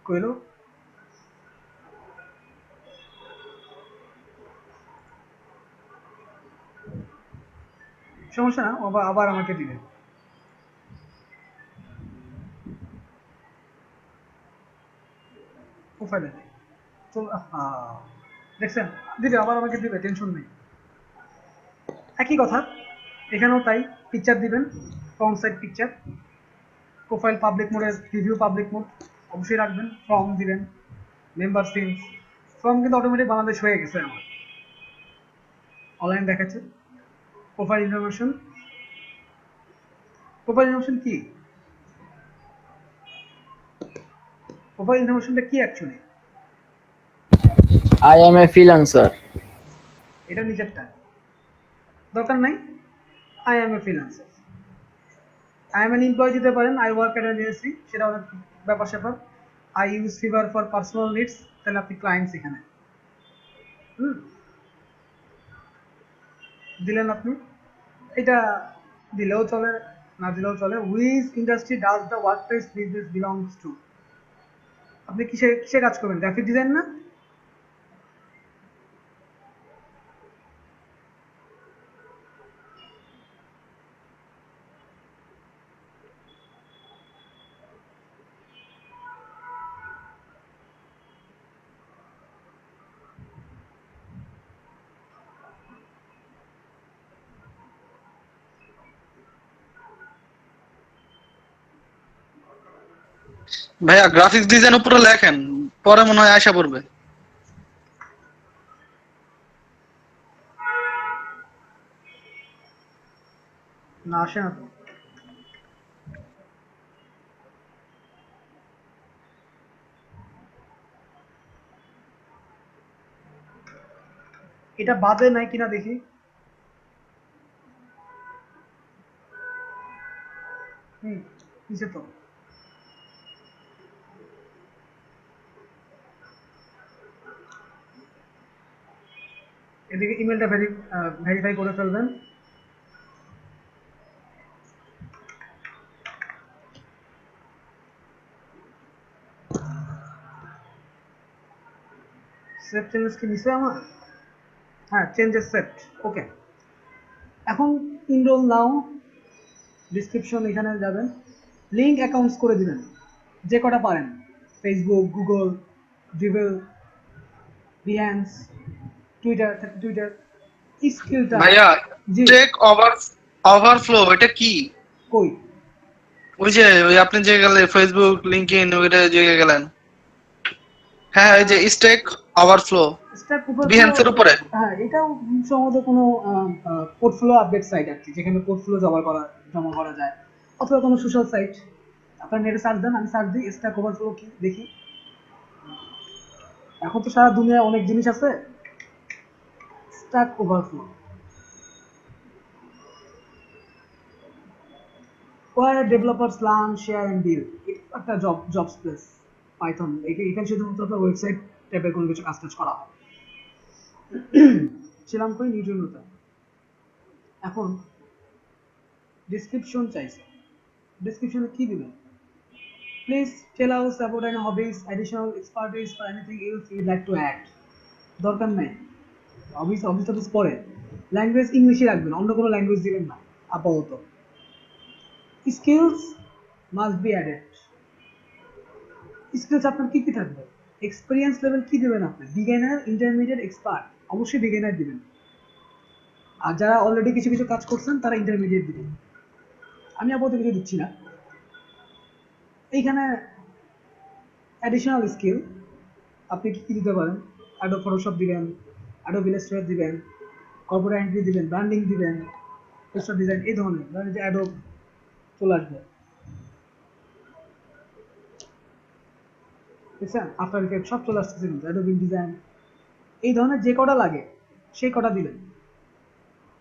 কইলো, সমস্যা না, আবার আবার আমাকে দিবে। প্রোফাইলে তো দেখছেন, দিবে, আবার আমাকে দিবে, টেনশন নেই। একই কথা এখানেও তাই, পিকচার দিবেন, front side picture, profile public মোডে, রিভিউ পাবলিক মোড অবশ্যই রাখবেন, ফর্ম দিবেন, মেম্বার সিমস, ফর্ম কিন্তু অটোমেটিক বাংলাদেশ হয়ে গেছে আমার, অনলাইন দেখাচ্ছে। প্রোফাইল ইনফরমেশন, প্রোফাইল ইনফরমেশন কি, প্রোফাইল ইনফরমেশনটা কি actually? I am a freelancer. এটা নিজেরটা, দরকার নাই। I am a freelancer, I am an employ দিতে পারেন, আই ওয়ার্ক এট এজেন্সি, সেটা অনেক ব্যাপার স্যাপার। I use fever for personal needs, তাহলে আপনি ক্লায়েন্টস এখানে দিলেন আপনি। এটা দিলেও চলে, না দিলেও চলে। Which industry does the work place business belongs to, আপনি কিসে কিসে কাজ করবেন, গ্রাফিক ডিজাইন না? ভাইয়া গ্রাফিক্স ডিজাইন উপরে লেখেন, পরে মনে হয় আশা পড়বে। না আসে না তো। এটা বাদে নাই কিনা দেখি। নিচে তো এদিকে ইমেলটা ভেরিফাই করে ফেলবেন। সেভ চেঞ্জেস কি নিচে আমার? হ্যাঁ, চেঞ্জেস সেভড, ওকে। এখন ইনরোল নাও, ডিসক্রিপশন এখানে যাবেন, লিঙ্ক অ্যাকাউন্টস করে দিবেন যে কটা পারেন, Facebook, Google, Dribbble, Behance, Twitter, Twitter স্কিলটা। ভাইয়া জি, টেক ওভারফ্লো এটা কি? কই ওই যে ওই আপনি যে গেলেন ফেসবুক, লিঙ্কডইন, ওইটা যে গেলেন, হ্যাঁ এই যে স্টেক ওভারফ্লো স্ট্যাক ওভারফ্লো? বিহেন্সের উপরে। হ্যাঁ, এটাও সম্ভবত কোনো পোর্টফোলিও আপডেট সাইট আর কি, যেখানে পোর্টফোলিও জমা করা যায়, অথবা কোনো সোশ্যাল সাইট। আপনার নেটে সার্চ দেন, আমি সার্চ দিই স্ট্যাক ওভারফ্লো কি দেখি। এখন তো সারা দুনিয়ায় অনেক জিনিস আছে। Stack overflow, where developers learn, share and build, এটা একটা জব স্পেস, পাইথন। এখানে শুধুমাত্র আপনার ওয়েবসাইট টাইপের কোনো কিছু কাজ টাজ করা হয়। ছিলাম কই, নিউট্রিনোতে। এখন ডিসক্রিপশন চাইছে, ডিসক্রিপশনে কি দিবেন? প্লিজ টেল আউস about any hobbies, additional expertise or anything else you'd like to add। দরকার নাই, হবিস হবিস টবিস পরে। ল্যাঙ্গুয়েজ ইংলিশই রাখবেন, অন্য কোনো ল্যাঙ্গুয়েজ দিবেন না আপাতত। Skills must be added. Skills আপনার কি কি থাকবে? এক্সপিরিয়েন্স লেভেল কি দিবেন আপনি? Beginner, intermediate, expert? অবশ্যই বিগিনার দিবেন। আর যারা অলরেডি কিছু কিছু কাজ করছেন তারা ইন্টারমিডিয়েট দিবেন। আমি আপাতত কিছু দিচ্ছি না। এইখানে অ্যাডিশনাল স্কিল আপনি কি কি দিতে পারেন? অ্যাডোব ফটোশপ দিবেন, অ্যাডোব ইলাস্ট্রেটর দিবেন, কর্পোরেট এন্ট্রি দিবেন, ব্র্যান্ডিং দিবেন, পোস্টার ডিজাইন, এই ধরনের, ধরেন যে অ্যাডোব চলে আসবে, বুঝছেন? আফটার ইফেক্ট সব চলে আসতেছে, কিন্তু অ্যাডোব ইনডিজাইন, এই ধরনের যে কটা লাগে সেই কটা দিবেন।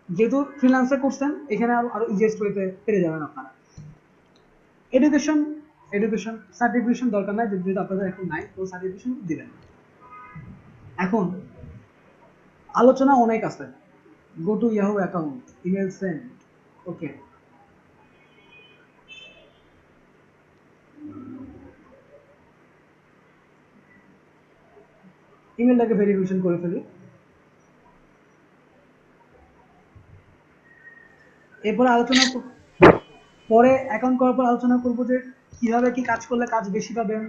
যেহেতু ফ্রিল্যান্সে করছেন এখানে আরো ইজিয়েস্ট ওয়েতে পেরে যাবেন আপনারা। এডুকেশন এডুকেশন সার্টিফিকেশন দরকার নাই, যেহেতু আপনাদের এখন নাই, তো সার্টিফিকেশন দিবেন। এখন আলোচনা অনেক আছে। Go to Yahoo account, email send, okay, ইমেলটাকে ভেরিফিকেশন করে ফেলি। এরপরে পরে অ্যাকাউন্ট করার পর আলোচনা করবো যে কিভাবে কি কাজ করলে কাজ বেশি পাবেন,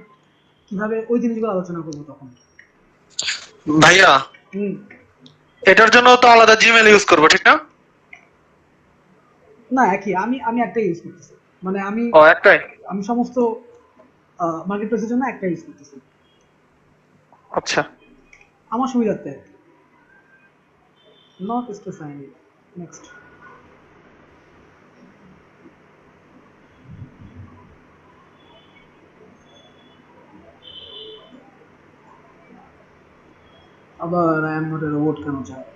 কিভাবে ওই জিনিসগুলো আলোচনা করবো তখন। ভাইয়া হুম। এটার জন্য তো আলাদা জিমেল ইউজ করবো, ঠিক না? না, একই, আমি আমি একটাই ইউজ করতেছি, মানে আমি ও একটাই। আমি সমস্ত মার্কেট প্লেসের জন্য একটা ইউজ করতেছি আচ্ছা। আমার সুবিধার্থে। নট স্ট্রেস আইনি। নেক্সট। আবার I am not a robot কেন চায়?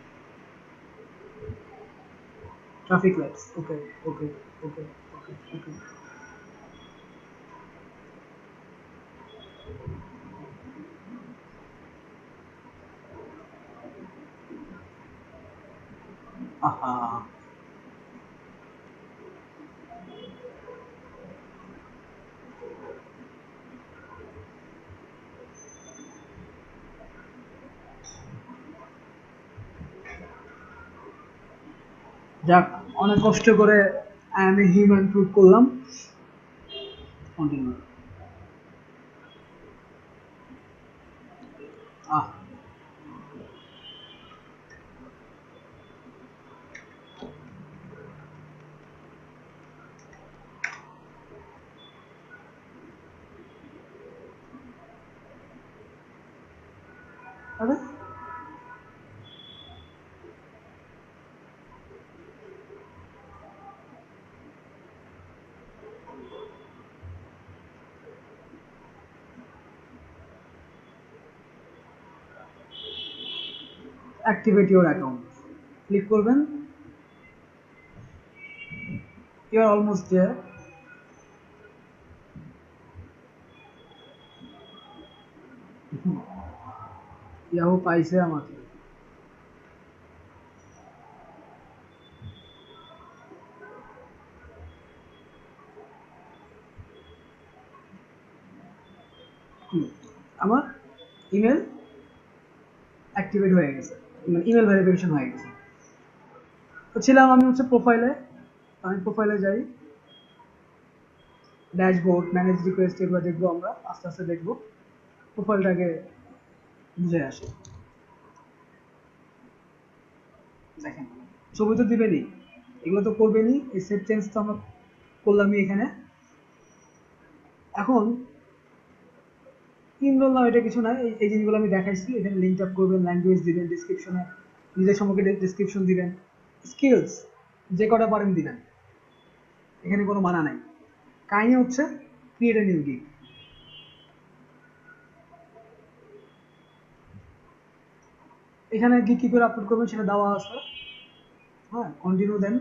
Traffic lights, okay okay okay okay okay. আহা, যাক, অনেক কষ্ট করে I am a human prove করলাম। কন্টিনিউ। আহ, আরে অ্যাক্টিভেট ইউর অ্যাকাউন্ট ক্লিক করবেন। You are almost there. Yahoo পাইছে আমাকে। আমার ইমেল অ্যাক্টিভেট হয়ে গেছে, ইমেল ভেরিফিকেশন হয়ে গেছে। তো ছিলাম আমি হচ্ছে প্রোফাইলে, আমি প্রোফাইলে যাই, ড্যাশবোর্ড, ম্যানেজ রিকোয়েস্ট, এগুলো দেখবো, আমরা আস্তে আস্তে দেখবো। প্রোফাইলটাকে বুঝে আসি। দেখেন, ছবি তো দিবেনই, এগুলো তো করবেনই, এই সেভ চেঞ্জ তো আমরা করলামই এখানে। এখন ইনরোল না, এটা কিছু নাই, এই জিনিসগুলো আমি দেখাইছি। এখানে লিঙ্ক আপ করবেন, ল্যাঙ্গুয়েজ দিবেন, ডিসক্রিপশনে নিজের সম্পর্কে ডিসক্রিপশন দিবেন, স্কিলস যে কটা পারেন দিবেন, এখানে কোনো মানা নাই। কাহিনী হচ্ছে ক্রিয়েট এ নিউ গিগ। এখানে গিগ কি করে আপলোড করবেন সেটা দেওয়া আছে। হ্যাঁ, কন্টিনিউ দেন।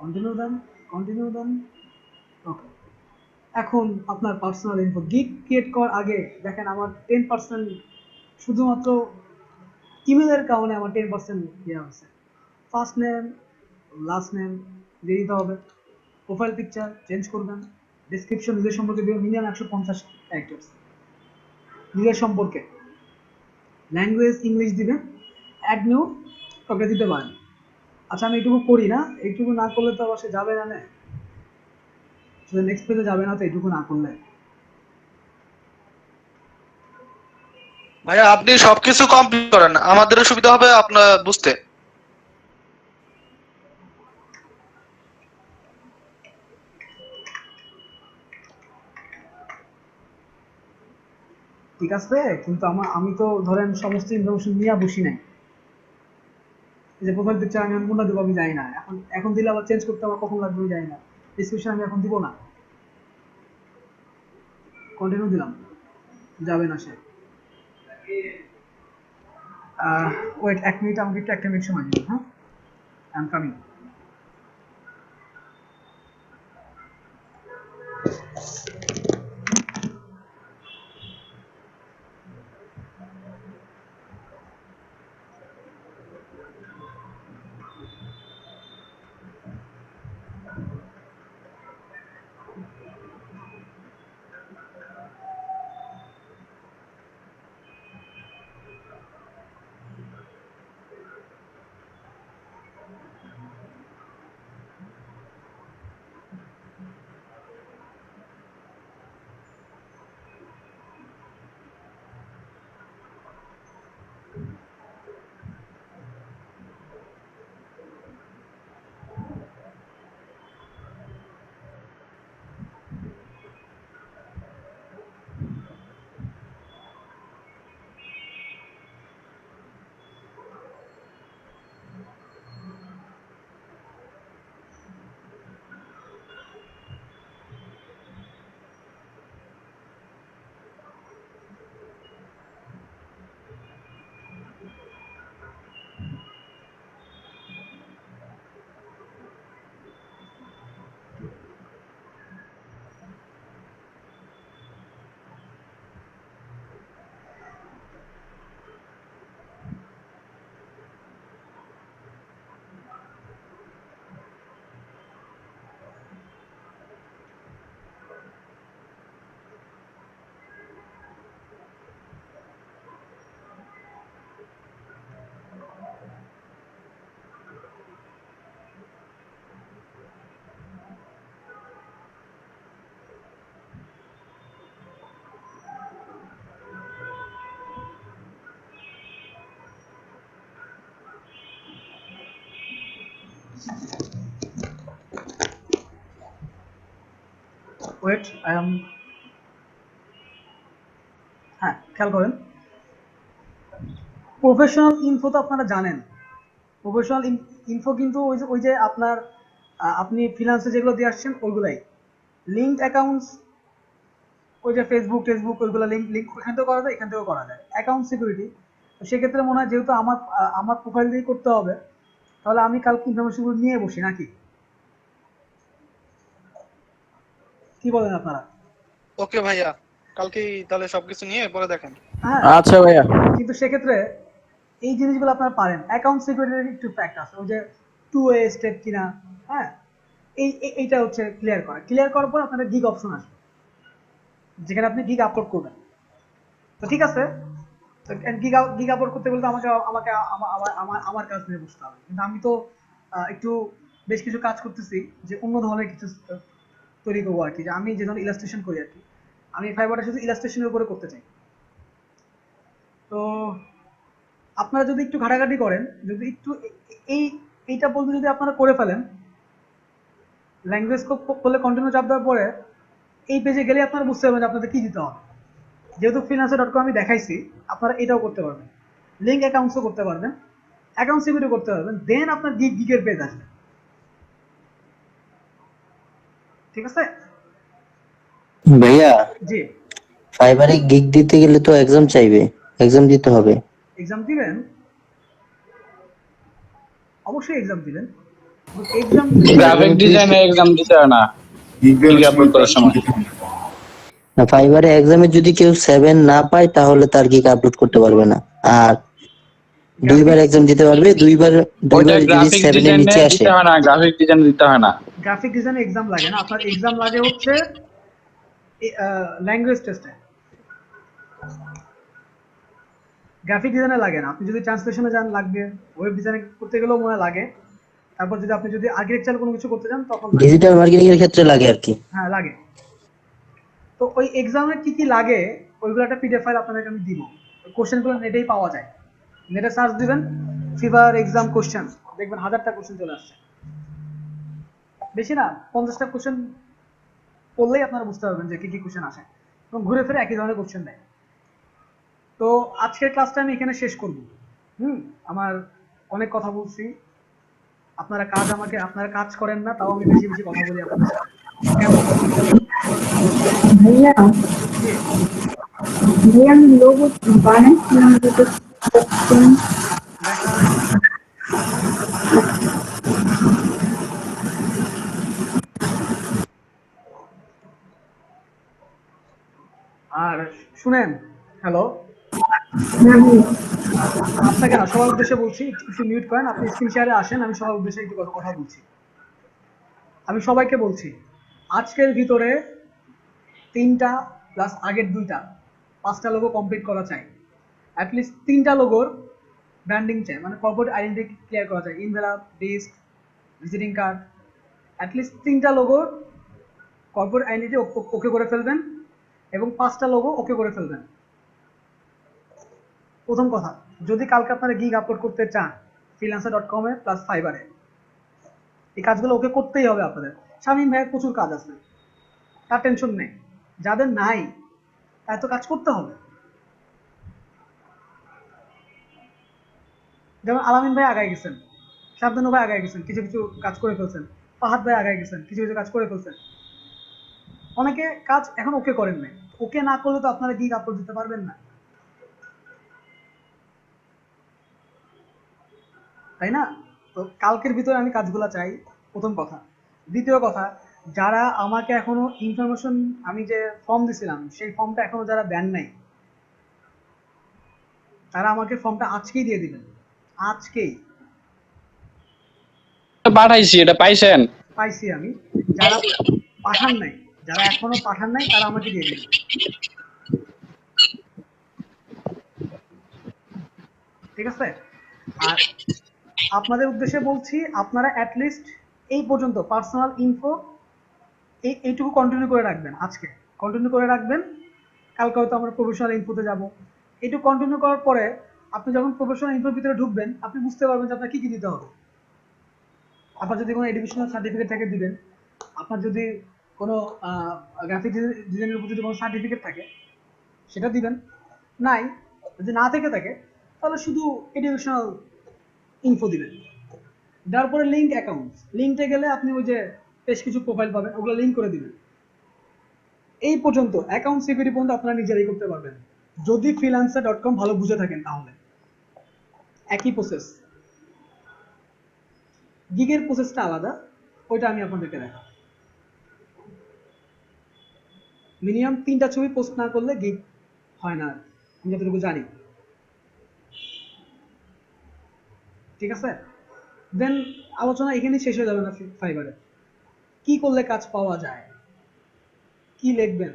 কন্টিনিউ দেন, কন্টিনিউ দেন, ওকে। এখন আপনার পার্সোনাল ইনফো গিগ ক্রিয়েট করার আগে দেখেন আমার 10% শুধুমাত্র ইমেলের কারণে আমার 10% দেওয়া হয়েছে। ফার্স্ট নেম, লাস্ট নেম দিয়ে দিতে হবে। প্রোফাইল পিকচার চেঞ্জ করবেন। ডেসক্রিপশন নিজের সম্পর্কে দেবেন মিনিমাম 150 ক্যারেক্টার্স নিজের সম্পর্কে। ল্যাঙ্গুয়েজ ইংলিশ দিবেন। অ্যাড নিউ ওকে দিতে পারেন। আচ্ছা, আমি এইটুকু করি না, এইটুকু না করলে তো আবার সে যাবে না, সে নেক্সট পেজে যাবে না তো এইটুকু না করলে। ভাইয়া আপনি সবকিছু কমপ্লিট করেন, আমাদেরও সুবিধা হবে আপনার বুঝতে। ঠিক আছে, কিন্তু আমি তো ধরেন সমস্ত ইনফরমেশন নিয়ে বসি নাই। এই যে প্রোফাইল পিকচার আমি কোনটা দেবো আমি জানি না, এখন এখন দিলে আবার চেঞ্জ করতে আমার কখন লাগবে আমি জানি না। ডিসক্রিপশন আমি এখন দিব না। কন্টিনিউ দিলাম, যাবে না সে। ওয়েট 1 মিনিট, আমাকে একটু 1 মিনিট সময় দিন। হ্যাঁ, I am coming. Wait, I am, হ্যাঁ খেয়াল করেন, প্রফেশনাল ইনফো তো আপনারা জানেন। প্রফেশনাল ইনফো কিন্তু ওই যে আপনার আপনি ফিনান্সে যেগুলো দিয়ে আসছেন ওইগুলাই। লিঙ্কড অ্যাকাউন্টস, ওই যে ফেসবুক টেসবুক ওইগুলো লিঙ্ক ওখান থেকেও করা যায়, এখান থেকেও করা যায়। অ্যাকাউন্ট সিকিউরিটি, তো সেক্ষেত্রে মনে হয় যেহেতু আমার প্রোফাইল দিয়েই করতে হবে, তাহলে আমি কালকে ইনফরমেশনগুলো নিয়ে বসি নাকি, কি বলেন আপনারা? ওকে ভাইয়া, কালকেই তাহলে সবকিছু নিয়ে পরে দেখেন। হ্যাঁ, আচ্ছা ভাইয়া। কিন্তু সেক্ষেত্রে এই জিনিসগুলো আপনারা পারেন। অ্যাকাউন্ট সিকিউরিটির একটু ফ্যাক্ট আছে, ওই যে 2 ওয়ে স্টেপ কিনা, হ্যাঁ, এইটা হচ্ছে ক্লিয়ার করার পর আপনাদের গিগ অপশন আসবে, যেখানে আপনি গিগ আপলোড করবেন। তো ঠিক আছে, গিগ আপলোড করতে গেলে তো আমাকে আমাকে আমার কাজ নিয়ে বসতে হবে, কিন্তু আমি তো একটু বেশ কিছু কাজ করতেছি যে অন্য ধরনের কিছু তৈরি করবো আর কি, যে আমি যে ধরনের ইলাস্ট্রেশন করি আর কি, আমি ফাইবারটা শুধু ইলাস্ট্রেশনের উপরে করতে চাই। তো আপনারা যদি একটু ঘাটাঘাটি করেন, যদি একটু এইটা বলতে যদি আপনারা করে ফেলেন, ল্যাঙ্গুয়েজ করলে কন্টিনিউ চাপ দেওয়ার পরে এই পেজে গেলে আপনারা বুঝতে পারবেন যে আপনাদের কি দিতে হবে। যেহেতু ফ্রিল্যান্সার.com আমি দেখাইছি, আপনারা এটাও করতে পারবেন, লিঙ্ক অ্যাকাউন্টসও করতে পারবেন, অ্যাকাউন্ট সিকিউরিটি করতে পারবেন, দেন আপনার গিগের পেজ আসবে। ঠিক আছে ভাইয়া, জি, ফাইবারে গিগ দিতে গেলে তো এক্সাম চাইবে, এক্সাম দিতে হবে। এক্সাম দিবেন, অবশ্যই এক্সাম দিবেন। এক্সাম গ্রাফিক ডিজাইনের এক্সাম দিতে হয় না গিগ আপলোড করার সময়। ফাইবারে এক্সামে যদি কেউ 7 না পায় তাহলে তার গিগ আপলোড করতে পারবে না। আর দুইবার এক্সাম দিতে পারবে, দুইবার ওইটা যদি গ্রাফিক 7 এর নিচে ডিজাইনে আসে। দিতে হয় না, গ্রাফিক ডিজাইন দিতে হয় না। গ্রাফিক ডিজাইনে এক্সাম লাগে না, আপনার এক্সাম লাগে হচ্ছে ল্যাঙ্গুয়েজ টেস্টে। গ্রাফিক ডিজাইনে লাগে না, আপনি যদি ট্রান্সলেশনে যান লাগবে, ওয়েব ডিজাইন করতে গেলেও মনে হয় লাগে, তারপর যদি আপনি যদি আর্কিটেকচার কোনো কিছু করতে চান তখন লাগে। ডিজিটাল মার্কেটিং এর ক্ষেত্রে লাগে আর কি। হ্যাঁ লাগে। তো ওই এক্সামে কি কি লাগে ওইগুলো একটা পিডিএফ ফাইল আপনাদেরকে আমি দিব। কোশ্চেনগুলো নেটেই পাওয়া যায়, নেটে সার্চ দিবেন ফিভার এক্সাম কোশ্চেন, দেখবেন 1000টা কোশ্চেন চলে আসছে। বেশি না, 50টা কোশ্চেন পড়লেই আপনারা বুঝতে পারবেন যে কি কি কোশ্চেন আসে, এবং ঘুরে ফিরে একই ধরনের কোশ্চেন দেয়। তো আজকের ক্লাসটা আমি এখানে শেষ করব। আমার অনেক কথা বলছি, আপনারা কাজ করেন না, তাও আমি বেশি বেশি কথা বলি আপনাদের সাথে। কেমন? ভাইয়া জি, ভাইয়া আমি লোগো বানাইছিলাম যেটা করছিলাম। দেখান। আর শুনেন, হ্যালো, হ্যাঁ ভাইয়া। আপনাকে না সবার উদ্দেশ্যে বলছি, একটু মিউট করেন, আপনি স্ক্রিন শেয়ারে আসেন, আমি সবার উদ্দেশ্যে একটু কথা বলছি। আমি সবাইকে বলছি, আজকের ভিতরে 3টা প্লাস আগের 2টা 5টা লোগো কমপ্লিট করা চাই। অ্যাটলিস্ট 3টা লোগোর ব্র্যান্ডিং চাই, মানে কর্পোরেট আইডেন্টিটি ক্লিয়ার করা চাই, envelope, disc, visiting card. At least 3টা লোগোর কর্পোরেট আইডেন্টিটি ওকে করে ফেলবেন এবং 5টা লোগো ওকে করে ফেলবেন। প্রথম কথা, যদি কালকে আপনারা গিগ আপলোড করতে চান freelancer.com এ প্লাস ফাইবারে, এই কাজগুলো ওকে করতেই হবে আপনাদের। শামীম ভাইয়ের প্রচুর কাজ আছে, তার টেনশন নেই। যাদের নাই তার তো কাজ করতে হবে। যেমন আলামিন ভাই আগায় গেছেন, শান্তনু ভাই আগায় গেছেন, কিছু কিছু কাজ করে ফেলছেন, ফাহাদ ভাই আগায় গেছেন, কিছু কিছু কাজ করে ফেলছেন। অনেকে কাজ এখন ওকে করেন নাই, ওকে না করলে তো আপনারা গিগ আপলোড দিতে পারবেন না, তাই না? তো কালকের ভিতরে আমি কাজগুলো চাই, প্রথম কথা। দ্বিতীয় কথা, যারা আমাকে এখনো ইনফরমেশন, আমি যে ফর্ম দিছিলাম সেই ফর্মটা এখনো যারা দেন নাই, তারা আমাকে ফর্মটা আজকেই দিয়ে দিবেন, আজকেই। পাঠাইছি, এটা পাইছেন? পাইছি আমি। যারা পাঠান নাই, যারা এখনো পাঠান নাই, তারা আমাকে দিয়ে দিবেন, ঠিক আছে? আর আপনাদের উদ্দেশ্যে বলছি, আপনারা অ্যাটলিস্ট এই পর্যন্ত পার্সোনাল ইনফো এইটুকু কন্টিনিউ করে রাখবেন, আজকে কন্টিনিউ করে রাখবেন। কালকে হয়তো আমরা প্রফেশনাল ইনফোতে যাব। এইটুকু কন্টিনিউ করার পরে আপনি যখন প্রফেশনাল ইনফোর ভিতরে ঢুকবেন, আপনি বুঝতে পারবেন যে আপনার কী কী দিতে হবে। আপনার যদি কোনো এডুকেশনাল সার্টিফিকেট থাকে দিবেন, আপনার যদি কোনো গ্রাফিক ডিজাইনের উপর যদি কোনো সার্টিফিকেট থাকে সেটা দিবেন, নাই যদি না থেকে থাকে তাহলে শুধু এডুকেশনাল ইনফো দিবেন। দেওয়ার পরে লিঙ্ক অ্যাকাউন্ট, লিঙ্কে গেলে আপনি ওই যে বেশ কিছু প্রোফাইল পাবেন, ওগুলো লিঙ্ক করে দিবেন। এই পর্যন্ত অ্যাকাউন্ট সিকিউরিটি পর্যন্ত আপনারা নিজেরাই করতে পারবেন, যদি freelancer.com ভালো বুঝে থাকেন। তাহলে একই প্রসেস, গিগের প্রসেসটা আলাদা, ওইটা আমি আপনাদেরকে দেখাবো। মিনিমাম 3টা ছবি পোস্ট না করলে গিগ হয় না, আমি যতটুকু জানি, ঠিক আছে? দেন আলোচনা এখানেই শেষ হয়ে যাবে না। ফাইবারে কি করলে কাজ পাওয়া যায়, কি লিখবেন,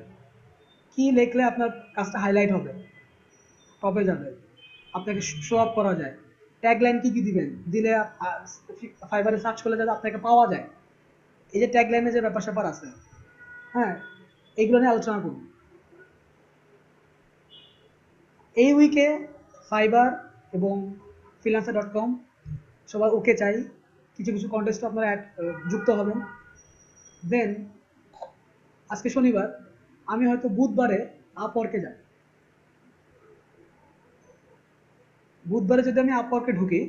কি লিখলে আপনার কাজটা হাইলাইট হবে, টপে যাবে, আপনাকে শো আপ করা যায়, ট্যাগলাইন কি কি দিবেন, দিলে ফাইবারে সার্চ করলে যাতে আপনাকে পাওয়া যায়। এই যে ট্যাগলাইনে যে ব্যাপার স্যাপার আছে, হ্যাঁ, এইগুলো নিয়ে আলোচনা করব। এই উইকে ফাইবার এবং freelancer.com সবার ওকে চাই, কিছু কিছু কন্টেস্টে আপনারা যুক্ত হবেন। দেন আজকে শনিবার, আমি হয়তো বুধবারে আপওয়ার্কে যাই। বুধবারে যদি আমি আপওয়ার্কে ঢুকি,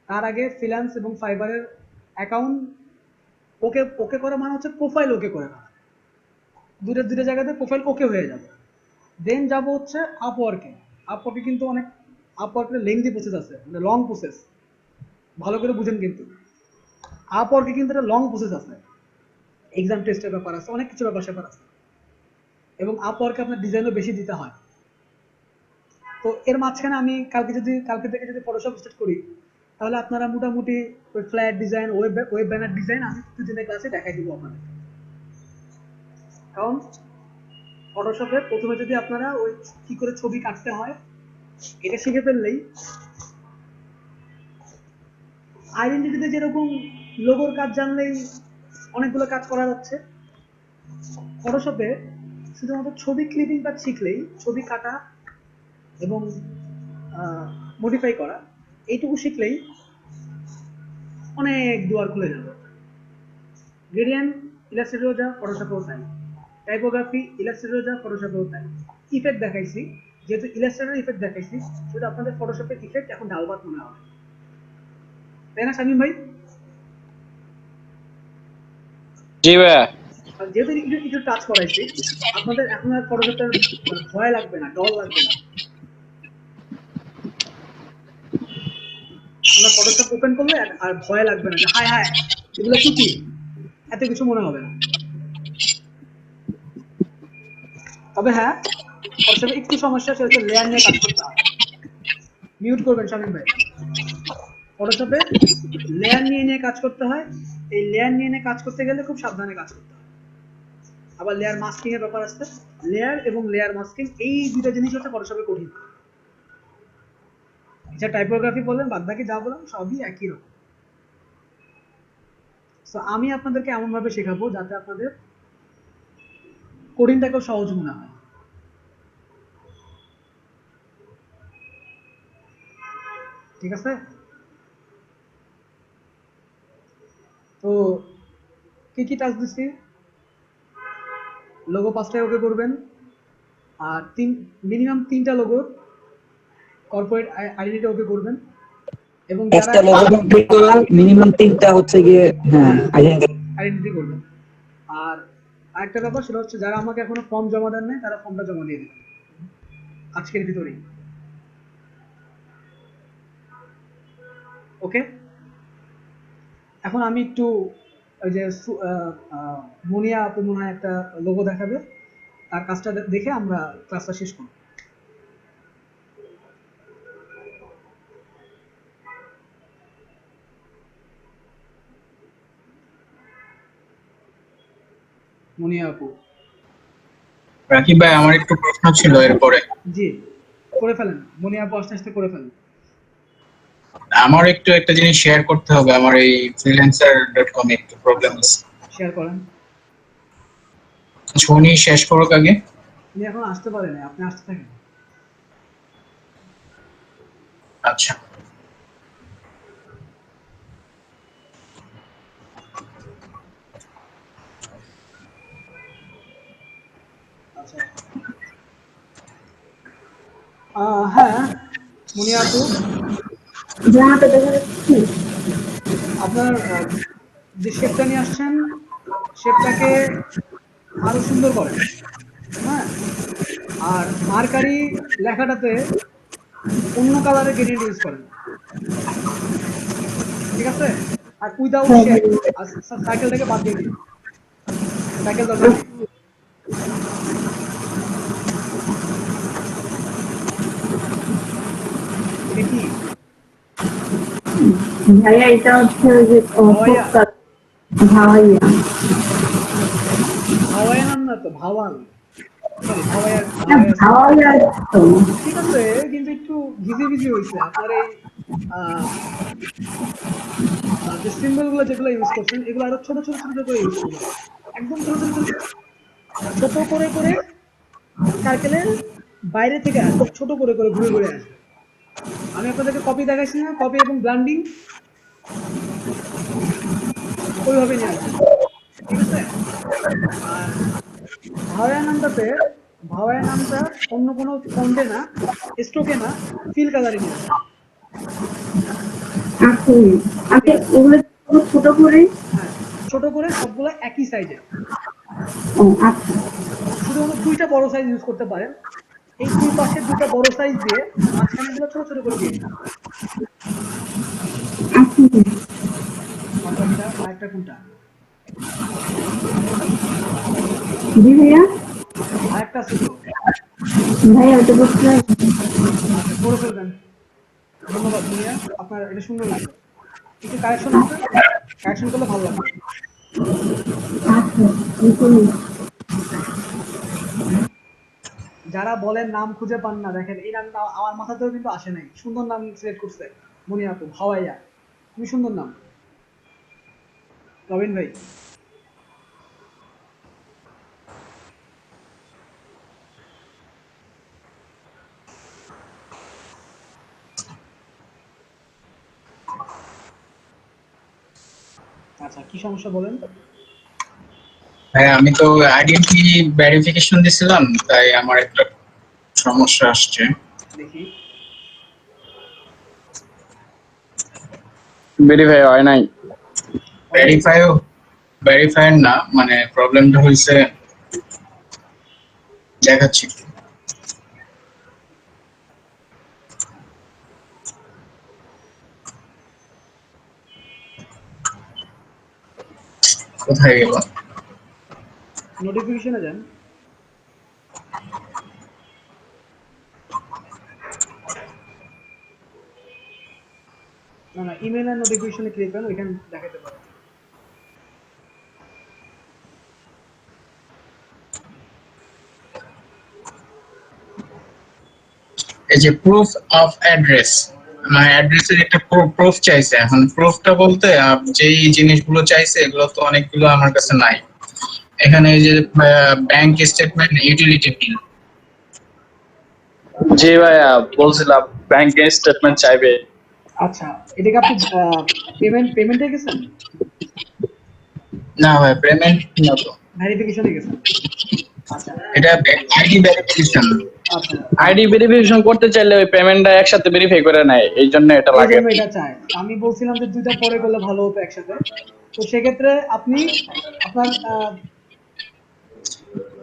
তার আগে ফ্রিল্যান্স এবং ফাইবারের অ্যাকাউন্ট ওকে ওকে করা মানে হচ্ছে প্রোফাইল ওকে করে না, দুটো জায়গাতে প্রোফাইল ওকে হয়ে যাবে। দেন যাব হচ্ছে আপওয়ার্কে। আপওয়ার্কে কিন্তু অনেক, আপওয়ার্কের লেন্থি প্রসেস আছে, মানে লং প্রসেস, ভালো করে বুঝেন কিন্তু। আপওয়ার্কে কিন্তু একটা লং প্রসেস আছে, এক্সাম টেস্টের ব্যাপার আছে, অনেক কিছু ব্যাপার স্যাপার আছে, এবং আপওয়ার্কে আপনার ডিজাইনও বেশি দিতে হয়। তো এর মাঝখানে আমি কালকে থেকে যদি ফটোশপ স্টার্ট করি, তাহলে আপনারা মোটামুটি ওই flat design, web banner design আমি 2-3 ক্লাসে দেখাই দিব আপনাদের। কারণ ফটোশপে প্রথমে যদি আপনারা ওই কি করে ছবি কাটতে হয় এটা শিখে ফেললেই, আইডেন্টিটিতে যেরকম লোগোর কাজ জানলেই অনেকগুলো কাজ করা যাচ্ছে, ফটোশপে শুধুমাত্র ছবি ক্লিপিং কাজ শিখলেই, ছবি কাটা এবং মডিফাই করা, এইটুকু শিখলেই অনেক দুয়ার খুলে যাবে। গ্রেডিয়েন্ট ইলাস্ট্রেটরও যা, ফটোশপেও তাই। টাইপোগ্রাফি ইলাস্ট্রেটরও যা, ফটোশপেও তাই। ইফেক্ট দেখাইছি, যেহেতু ইলাস্ট্রেটর ইফেক্ট দেখাইছি, শুধু আপনাদের ফটোশপের ইফেক্ট এখন ডাল ভাত মনে হবে, তাই না শামীম ভাই? জি ভাইয়া। যেহেতু একটু একটু টাচ করাইছি, আপনাদের এখন আর ফটোশপের মানে ভয় লাগবে না, ডর লাগবে না। আমরা ফটোশপ ওপেন করলে আর ভয় লাগবে না যে হায় হায় এগুলো কি কি, এত কিছু মনে হবে না। তবে হ্যাঁ, ফটোশপে একটু সমস্যা, সেটা হচ্ছে লেয়ার নিয়ে কাজ করতে হয়। মিউট করবেন শামীম ভাই। ফটোশপে লেয়ার নিয়ে নিয়ে কাজ করতে হয়। এই লেয়ার নিয়ে নিয়ে কাজ করতে গেলে খুব সাবধানে কাজ করতে হয়। আবার লেয়ার মাস্কিং এর ব্যাপার আছে। লেয়ার এবং লেয়ার মাস্কিং এই দুটো জিনিস হচ্ছে ফটোশপে কঠিন। যা টাইপোগ্রাফি বলেন, বাদ বাকি যা বলেন সবই একই রকম। তো আমি আপনাদেরকে এমন ভাবে শেখাবো যাতে আপনাদের কোডিংটাকেও সহজ মনে হয়। ঠিক আছে? তো কি কি টাস্ক দিচ্ছি? লোগো 5টায় ওকে করবেন, আর মিনিমাম 3টা লোগো কর্পোরেট আইডেন্টিটি ওকে করবেন, এবং যারা একটা লোগো কমপ্লিট করলাম, মিনিমাম 3টা হচ্ছে গিয়ে হ্যাঁ আইডেন্টিটি করবেন। আর আরেকটা ব্যাপার সেটা হচ্ছে যারা আমাকে এখনো ফর্ম জমা দেন নাই তারা ফর্মটা জমা দিয়ে দেবেন আজকের ভিতরেই। ওকে, এখন আমি একটু ওই যে মুনিয়া আপু মনে হয় একটা লোগো দেখাবে, তার কাজটা দেখে আমরা ক্লাসটা শেষ করব। মুনিয়া আপু। রাকিব ভাই, আমার একটু প্রশ্ন ছিল এরপরে। জি, করে ফেলেন মুনিয়া আপু, আস্তে আস্তে করে ফেলেন। আমার একটু একটা জিনিস শেয়ার করতে হবে, আমার এই freelancer.com এ একটু প্রবলেম আছে। শেয়ার করেন। ছনি শেষ করুক আগে। উনি এখন আসতে পারেন, আপনি আসতে থাকেন। আচ্ছা, আচ্ছা, হ্যাঁ মুনিয়া আপু, জামাটা দেখা যাচ্ছে। আপনার যে শেপটা নিয়ে আসছেন শেপটাকে আরো সুন্দর করেন। হ্যাঁ, আর মার্কারি লেখাটাতে অন্য কালারের গ্রেডিয়েন্ট ইউজ করেন। ঠিক আছে? আর উইদাউট শেপ, আর সাইকেলটাকে বাদ দিয়ে দিন, সাইকেল দরকার নেই। এটা কি ভাইয়া এটা হচ্ছে ওই যে ভাওয়াইয়া? ভাওয়াইয়া। ভাওয়াইয়া নাম না তো, ভাওয়াল, সরি ভাওয়াইয়া। ভাওয়াইয়া তো ঠিক আছে, কিন্তু একটু ভিজি ভিজি হয়েছে আপনার এই যে সিম্বল গুলো যেগুলো ইউজ করছেন এগুলো আরো ছোট ছোট ছোট ছোট করে ইউজ করবেন। একদম ছোট ছোট ছোট ছোট করে করে সার্কেলের বাইরে থেকে আসবে, ছোট করে করে ঘুরে ঘুরে আসবে। আমি আপনাদেরকে কপি দেখাচ্ছি না, কপি এবং ব্লান্ডিং ওইভাবে নিয়ে আসবে। ঠিক আছে? আর ভাওয়াইয়া নামটা অন্য কোনো ফন্টে না, স্ট্রোকে না, ফিল কালারে নিয়ে আসবে। আছে। আচ্ছা, ওগুলো ছোট করে। হ্যাঁ, ছোট করে সবগুলো একই সাইজে। ও আচ্ছা শুধুমাত্র 2টা বড় সাইজ ইউজ করতে পারেন। এই দুই পাশে 2টা বড় সাইজ দিয়ে মাঝখানে গুলো ছোট ছোট করে দিয়ে দিন। আচ্ছা আরেকটা কোনটা? জি ভাইয়া। আরেকটা আছে তো। ভাইয়া ওটা বলতে আচ্ছা, করে ফেলবেন। ধন্যবাদ মুনিয়া, আপনার এটা সুন্দর লাগলো। একটু কারেকশন আছে, কারেকশন করলে ভালো লাগবে। আচ্ছা বুঝলি। যারা বলেন নাম খুঁজে পান না, দেখেন এই নামটা আমার মাথাতেও কিন্তু আসে নাই। সুন্দর নাম সিলেক্ট করছে মুনিয়া আপু, ভাওয়াইয়া, খুবই সুন্দর নাম। রবিন ভাই, আচ্ছা কি সমস্যা বলেন? ভাই আমি তো আইডেন্টি ভেরিফিকেশন দিছিলাম, তাই আমার একটা সমস্যা আসছে। দেখি। ভেরিফাই হয় নাই। ভেরিফাইও ভেরিফাইড না, মানে প্রবলেমটা হয়েছে, দেখাচ্ছি। কোথায় গেল? নোটিফিকেশনে যান। না ইমেল আর নোটিফিকেশনে ক্লিক করেন, ওইখানে দেখাতে পারে। এই যে প্রুফ অফ অ্যাড্রেস, মানে অ্যাড্রেসের একটা প্রুফ চাইছে। এখন প্রুফটা বলতে যেই জিনিসগুলো চাইছে এগুলো তো অনেকগুলো আমার কাছে নাই। এখানে এই যে ব্যাংক স্টেটমেন্ট, ইউটিলিটি বিল। জি ভাইয়া, বলছিলাম ব্যাংকের স্টেটমেন্ট চাইবে। আচ্ছা, এটাকে আপনি পেমেন্টে গেছেন? না ভাই, পেমেন্ট না তো, ভেরিফিকেশনে গেছেন? আচ্ছা এটা আইডি ভেরিফিকেশন। আচ্ছা, আইডি ভেরিফিকেশন করতে চাইলে ওই পেমেন্টটা একসাথে ভেরিফাই করে নেয়, এই জন্য এটা এই লাগে। জন্য এটা চাই। আমি বলছিলাম যে দুইটা পরে করলে ভালো হতো একসাথে। তো সেক্ষেত্রে আপনি আপনার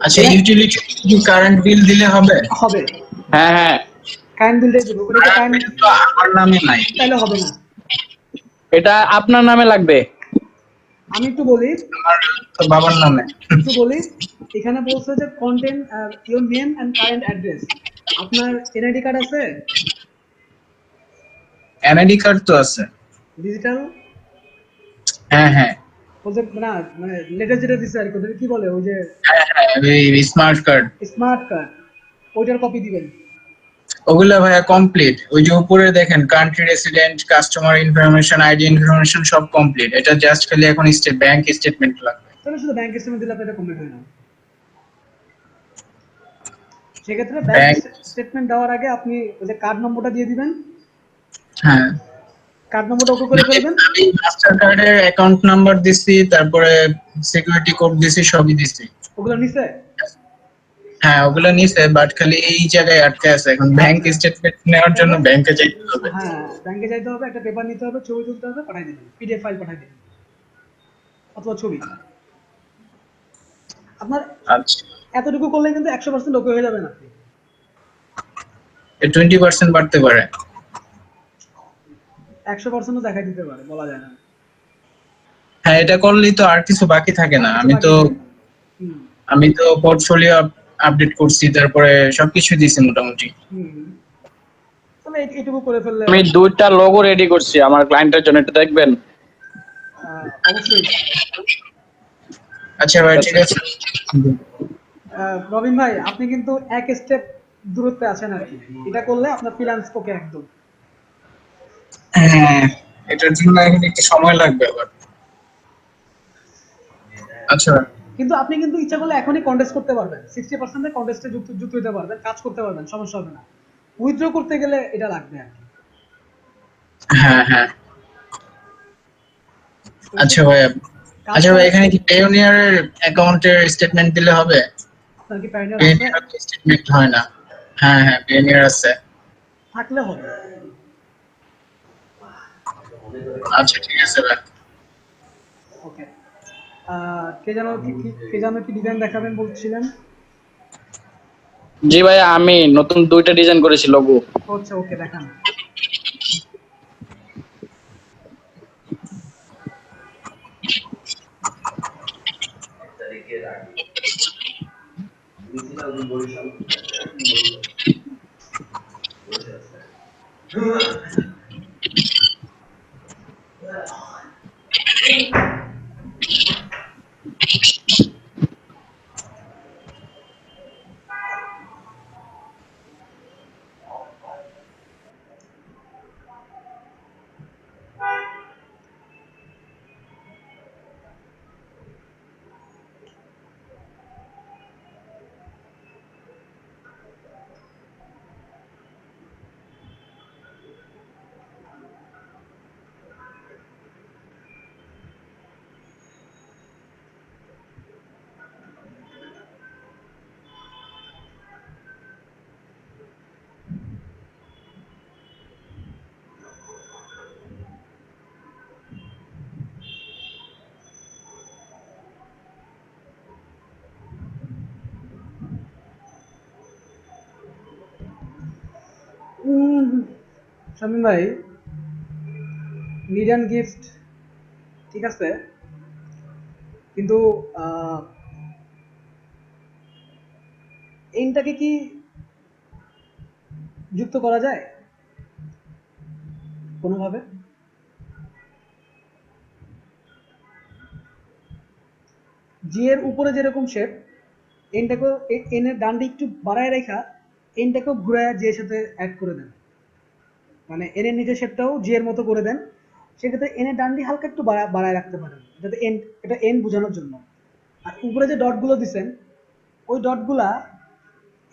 আচ্ছা, ইউটিলিটি কি কারেন্ট বিল দিলে হবে? হবে, হ্যাঁ হ্যাঁ, কারেন্ট বিলটাই দেবো, ওটা তো কারেন্ট, এটা তো আমার নামে নাই। তাইলে হবে না। এটা আপনার নামে লাগবে। আমি একটু বলি, আমার তো বাবার নামে। এখানে বলছে যে content your name and current address. আপনার এনআইডি কার্ড আছে? এনআইডি কার্ড তো আছে। ডিজিটাল? হ্যাঁ হ্যাঁ বলছে না, মানে লেটার যেটা দিছে আর কি, ওটাকে কি বলে, ওই যে হ্যাঁ হ্যাঁ, ওই স্মার্ট কার্ড। স্মার্ট কার্ড, ওইটার কপি দিবেন। ওগুলা ভাইয়া কমপ্লিট। ওই যে উপরে দেখেন country resident, customer information, ID information সব কমপ্লিট। এটা জাস্ট খালি এখন ব্যাংক স্টেটমেন্ট লাগবে। তাহলে শুধু ব্যাংক স্টেটমেন্ট দিলে আপনার কমপ্লিট হয় না। সেক্ষেত্রে ব্যাংক ব্যাংক, স্টেটমেন্ট দেওয়ার আগে আপনি ওই যে কার্ড নম্বরটা দিয়ে দিবেন, হ্যাঁ। কার্ড নম্বরটা ওকে করে ফেলবেন। আমি মাস্টার কার্ডের অ্যাকাউন্ট নাম্বার দিছি, তারপরে সিকিউরিটি কোড দিছি, সবই দিছি। ওগুলো নিছে? হ্যাঁ ওগুলা নিছে, বাট খালি এই জায়গায় আটকে আছে। এখন ব্যাংক স্টেটমেন্ট নেওয়ার জন্য ব্যাংকে যাইতে হবে। হ্যাঁ, ব্যাংকে যাইতে হবে, একটা পেপার নিতে হবে, ছবি তুলতে হবে, পাঠিয়ে দিবেন, পিডিএফ ফাইল পাঠিয়ে দিবেন অথবা ছবি। আপনার আচ্ছা, এতটুকু করলে কিন্তু 100% ওকে হয়ে যাবেন আপনি। 20% বাড়তে পারে। 100%ও দেখা দিতে পারে, বলা যায় না। হ্যাঁ, এটা করলেই তো আর কিছু বাকি থাকে না। আর কিছু আমি বাকি তো নেই। হুম পোর্টফোলিও আপডেট করছি, তারপরে সবকিছু দিছি মোটামুটি। হুম, তাহলে এইটুকু করে ফেললে আমি 2টা লোগো রেডি করছি আমার ক্লায়েন্টের জন্য, এটা দেখবেন। অবশ্যই। আচ্ছা ভাই, ঠিক আছে। রবিন ভাই, আপনি কিন্তু এক স্টেপ দূরত্বে আছেন আর কি। এটা করলে আপনার ফ্রিল্যান্স ওকে একদম। হ্যাঁ, এটার জন্য এখন একটু সময় লাগবে আবার। আচ্ছা, কিন্তু আপনি কিন্তু ইচ্ছা করলে এখনই কন্টেস্ট করতে পারবেন, 60% কন্টেস্টে যুক্ত হতে পারবেন, কাজ করতে পারবেন, সমস্যা হবে না। উইথড্র করতে গেলে এটা লাগবে আর কি। হ্যাঁ হ্যাঁ। আচ্ছা ভাই, কাজ আচ্ছা ভাই, করা, এখানে কি পেওনিয়ারের অ্যাকাউন্টের স্টেটমেন্ট দিলে হবে? আপনার কি প্যারিনার আছে? পেওনিয়ার স্টেটমেন্ট হয় না। হ্যাঁ হ্যাঁ, পেওনিয়ার আছে। থাকলে হবে। আচ্ছা ঠিক আছে ভাই। ওকে, কে যেন কি ডিজাইন দেখাবেন বলছিলেন? জি ভাইয়া, আমি নতুন 2টা ডিজাইন করেছি লোগো। আচ্ছা, ওকে, দেখান। শামীম ভাই, নিড অ্যান্ড গিফট ঠিক আছে, কিন্তু এনটাকে কি যুক্ত করা যায় কোনোভাবে? জি এর উপরে যেরকম শেপ, এনটাকেও এন এর ডান দিক একটু বাড়ায় রেখা এনটাকেও ঘুরায় জি এর সাথে অ্যাড করে দেন, মানে এন এর নিচের শেপটাও জি এর মতো করে দেন। সেক্ষেত্রে এন এর ডান দিক হালকা একটু বাড়ায় রাখতে পারেন, যাতে এন, এটা এন বোঝানোর জন্য। আর উপরে যে ডটগুলো দিছেন ওই ডটগুলা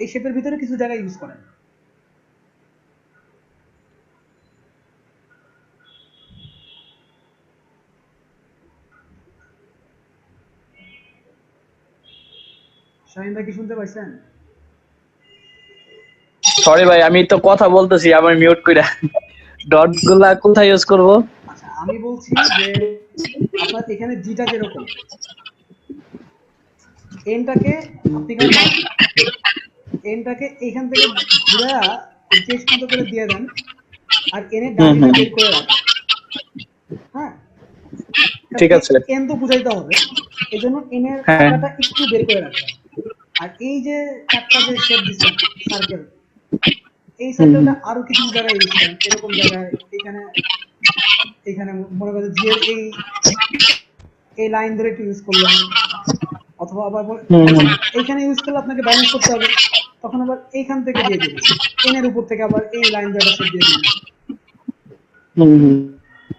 এই শেপের ভিতরে কিছু জায়গায় ইউজ করেন। শাহিন ভাই কি শুনতে পাইছেন? সরি ভাই, আমি তো কথা বলতেছি, আমি মিউট কইরা। ডট গুলা কোথায় ইউজ করব? আচ্ছা আমি বলছি যে আপনার এখানে জিটা যেরকম, এনটাকে আপনি এনটাকে এখান থেকে ঘুরে শেষ পর্যন্ত করে দিয়ে দেন, আর এনের ডানদিকে বের করে রাখেন। হ্যাঁ, ঠিক আছে। এন তো বুঝাইতে হবে, এই জন্য এনের হ্যাঁ। আগাটা একটু বের করে রাখবেন। আর এই যে চারটা যে শেপ দিচ্ছেন সার্কেল, এই সার্কেলটা আরো কিছু জায়গায় ইউজ করেন, এরকম জায়গায় এখানে এখানে মনে করেন যে এই লাইন ধরে একটু ইউজ করলেন, অথবা আবার এইখানে ইউজ করলে আপনাকে ব্যালেন্স করতে হবে, তখন আবার এইখান থেকে দিয়ে দিবেন, এনের উপর থেকে আবার এই লাইন ধরে শেপ দিয়ে দিবেন।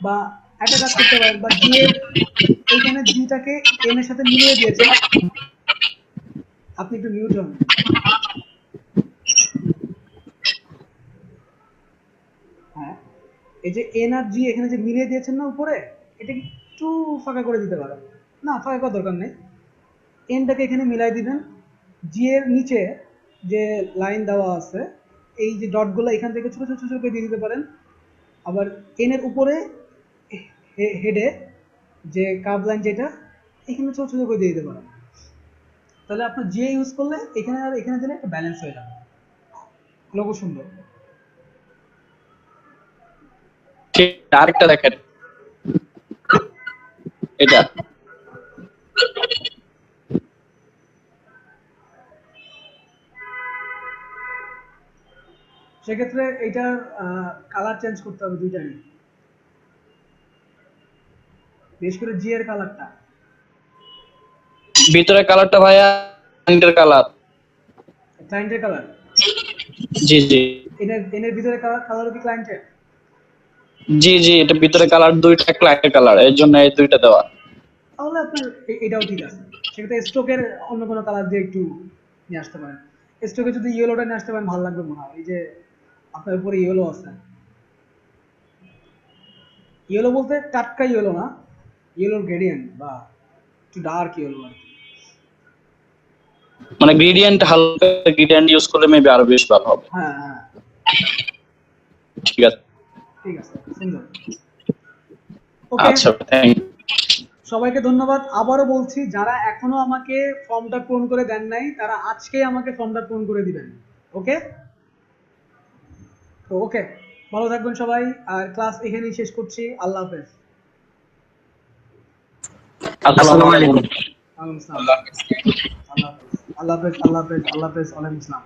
বা একটা কাজ করতে পারেন, বা জি এর এইখানে জিটাকে এন এর সাথে মিলিয়ে দিয়েছেন, আপনি একটু মিউট হন। হ্যাঁ, এই যে এন আর জি এখানে যে মিলিয়ে দিয়েছেন না উপরে, এটা একটু ফাঁকা করে দিতে পারেন, না ফাঁকা করার দরকার নেই, এনটাকে এখানে মিলাই দিবেন। জি এর নিচে যে লাইন দেওয়া আছে, এই যে ডটগুলো এখান থেকে ছোট ছোট ছোট করে দিয়ে দিতে পারেন। আবার এন এর উপরে হেডে যে কার্ভ লাইন যেটা, এখানে ছোট ছোট করে দিয়ে দিতে পারেন। তাহলে আপনার জি ইউজ করলে এখানে আর এখানে দিলে একটা ব্যালেন্স হয়ে যাবে, লোগো সুন্দর। ঠিক, আরেকটা দেখেন, এটা সেক্ষেত্রে এটার কালার চেঞ্জ করতে হবে দুইটারই, বিশেষ করে জি এর কালারটা। ভিতরে কালারটা ভাইয়া ক্লায়েন্টের কালার। ক্লায়েন্টের কালার? জি জি এনের ভিতরে কালার কি ক্লায়েন্টের? জি জি, এটা ভিতরে কালার দুইটা ক্লায়েন্টের কালার, এর জন্য এই দুইটা দেওয়া। তাহলে আপনার এটাও ঠিক আছে। সেক্ষেত্রে স্ট্রোকের অন্য কোনো কালার দিয়ে একটু নিয়ে আসতে পারেন। স্ট্রোকে যদি ইয়েলোটা নিয়ে আসতে পারেন ভালো লাগবে মনে হয়, এই যে আপনার উপরে ইয়েলো আছে, ইয়েলো বলতে টাটকা ইয়েলো না, ইয়েলোর গ্রেডিয়েন্ট বা একটু ডার্ক ইয়েলো আর কি। মানে গ্রেডিয়েন্ট, হালকা গ্রেডিয়েন্ট ইউজ করলে মেবি আরো বেশ ভালো হবে। হ্যাঁ হ্যাঁ ঠিক আছে ঠিক আছে, সুন্দর। ওকে, আচ্ছা, থ্যাংক ইউ। সবাইকে ধন্যবাদ। আবারও বলছি, যারা এখনো আমাকে ফর্মটা পূরণ করে দেন নাই তারা আজকেই আমাকে ফর্মটা পূরণ করে দিবেন। ওকে, তো ওকে, ভালো থাকবেন সবাই, আর ক্লাস এখানেই শেষ করছি। আল্লাহ হাফেজ। আসসালামু আলাইকুম। আল্লাহ হাফেজ, আল্লাহ হাফেজ, আল্লাহ হাফেজ, আল্লাহ হাফেজ, আল্লাহ হাফেজ, ওয়ালাইকুম আসসালাম।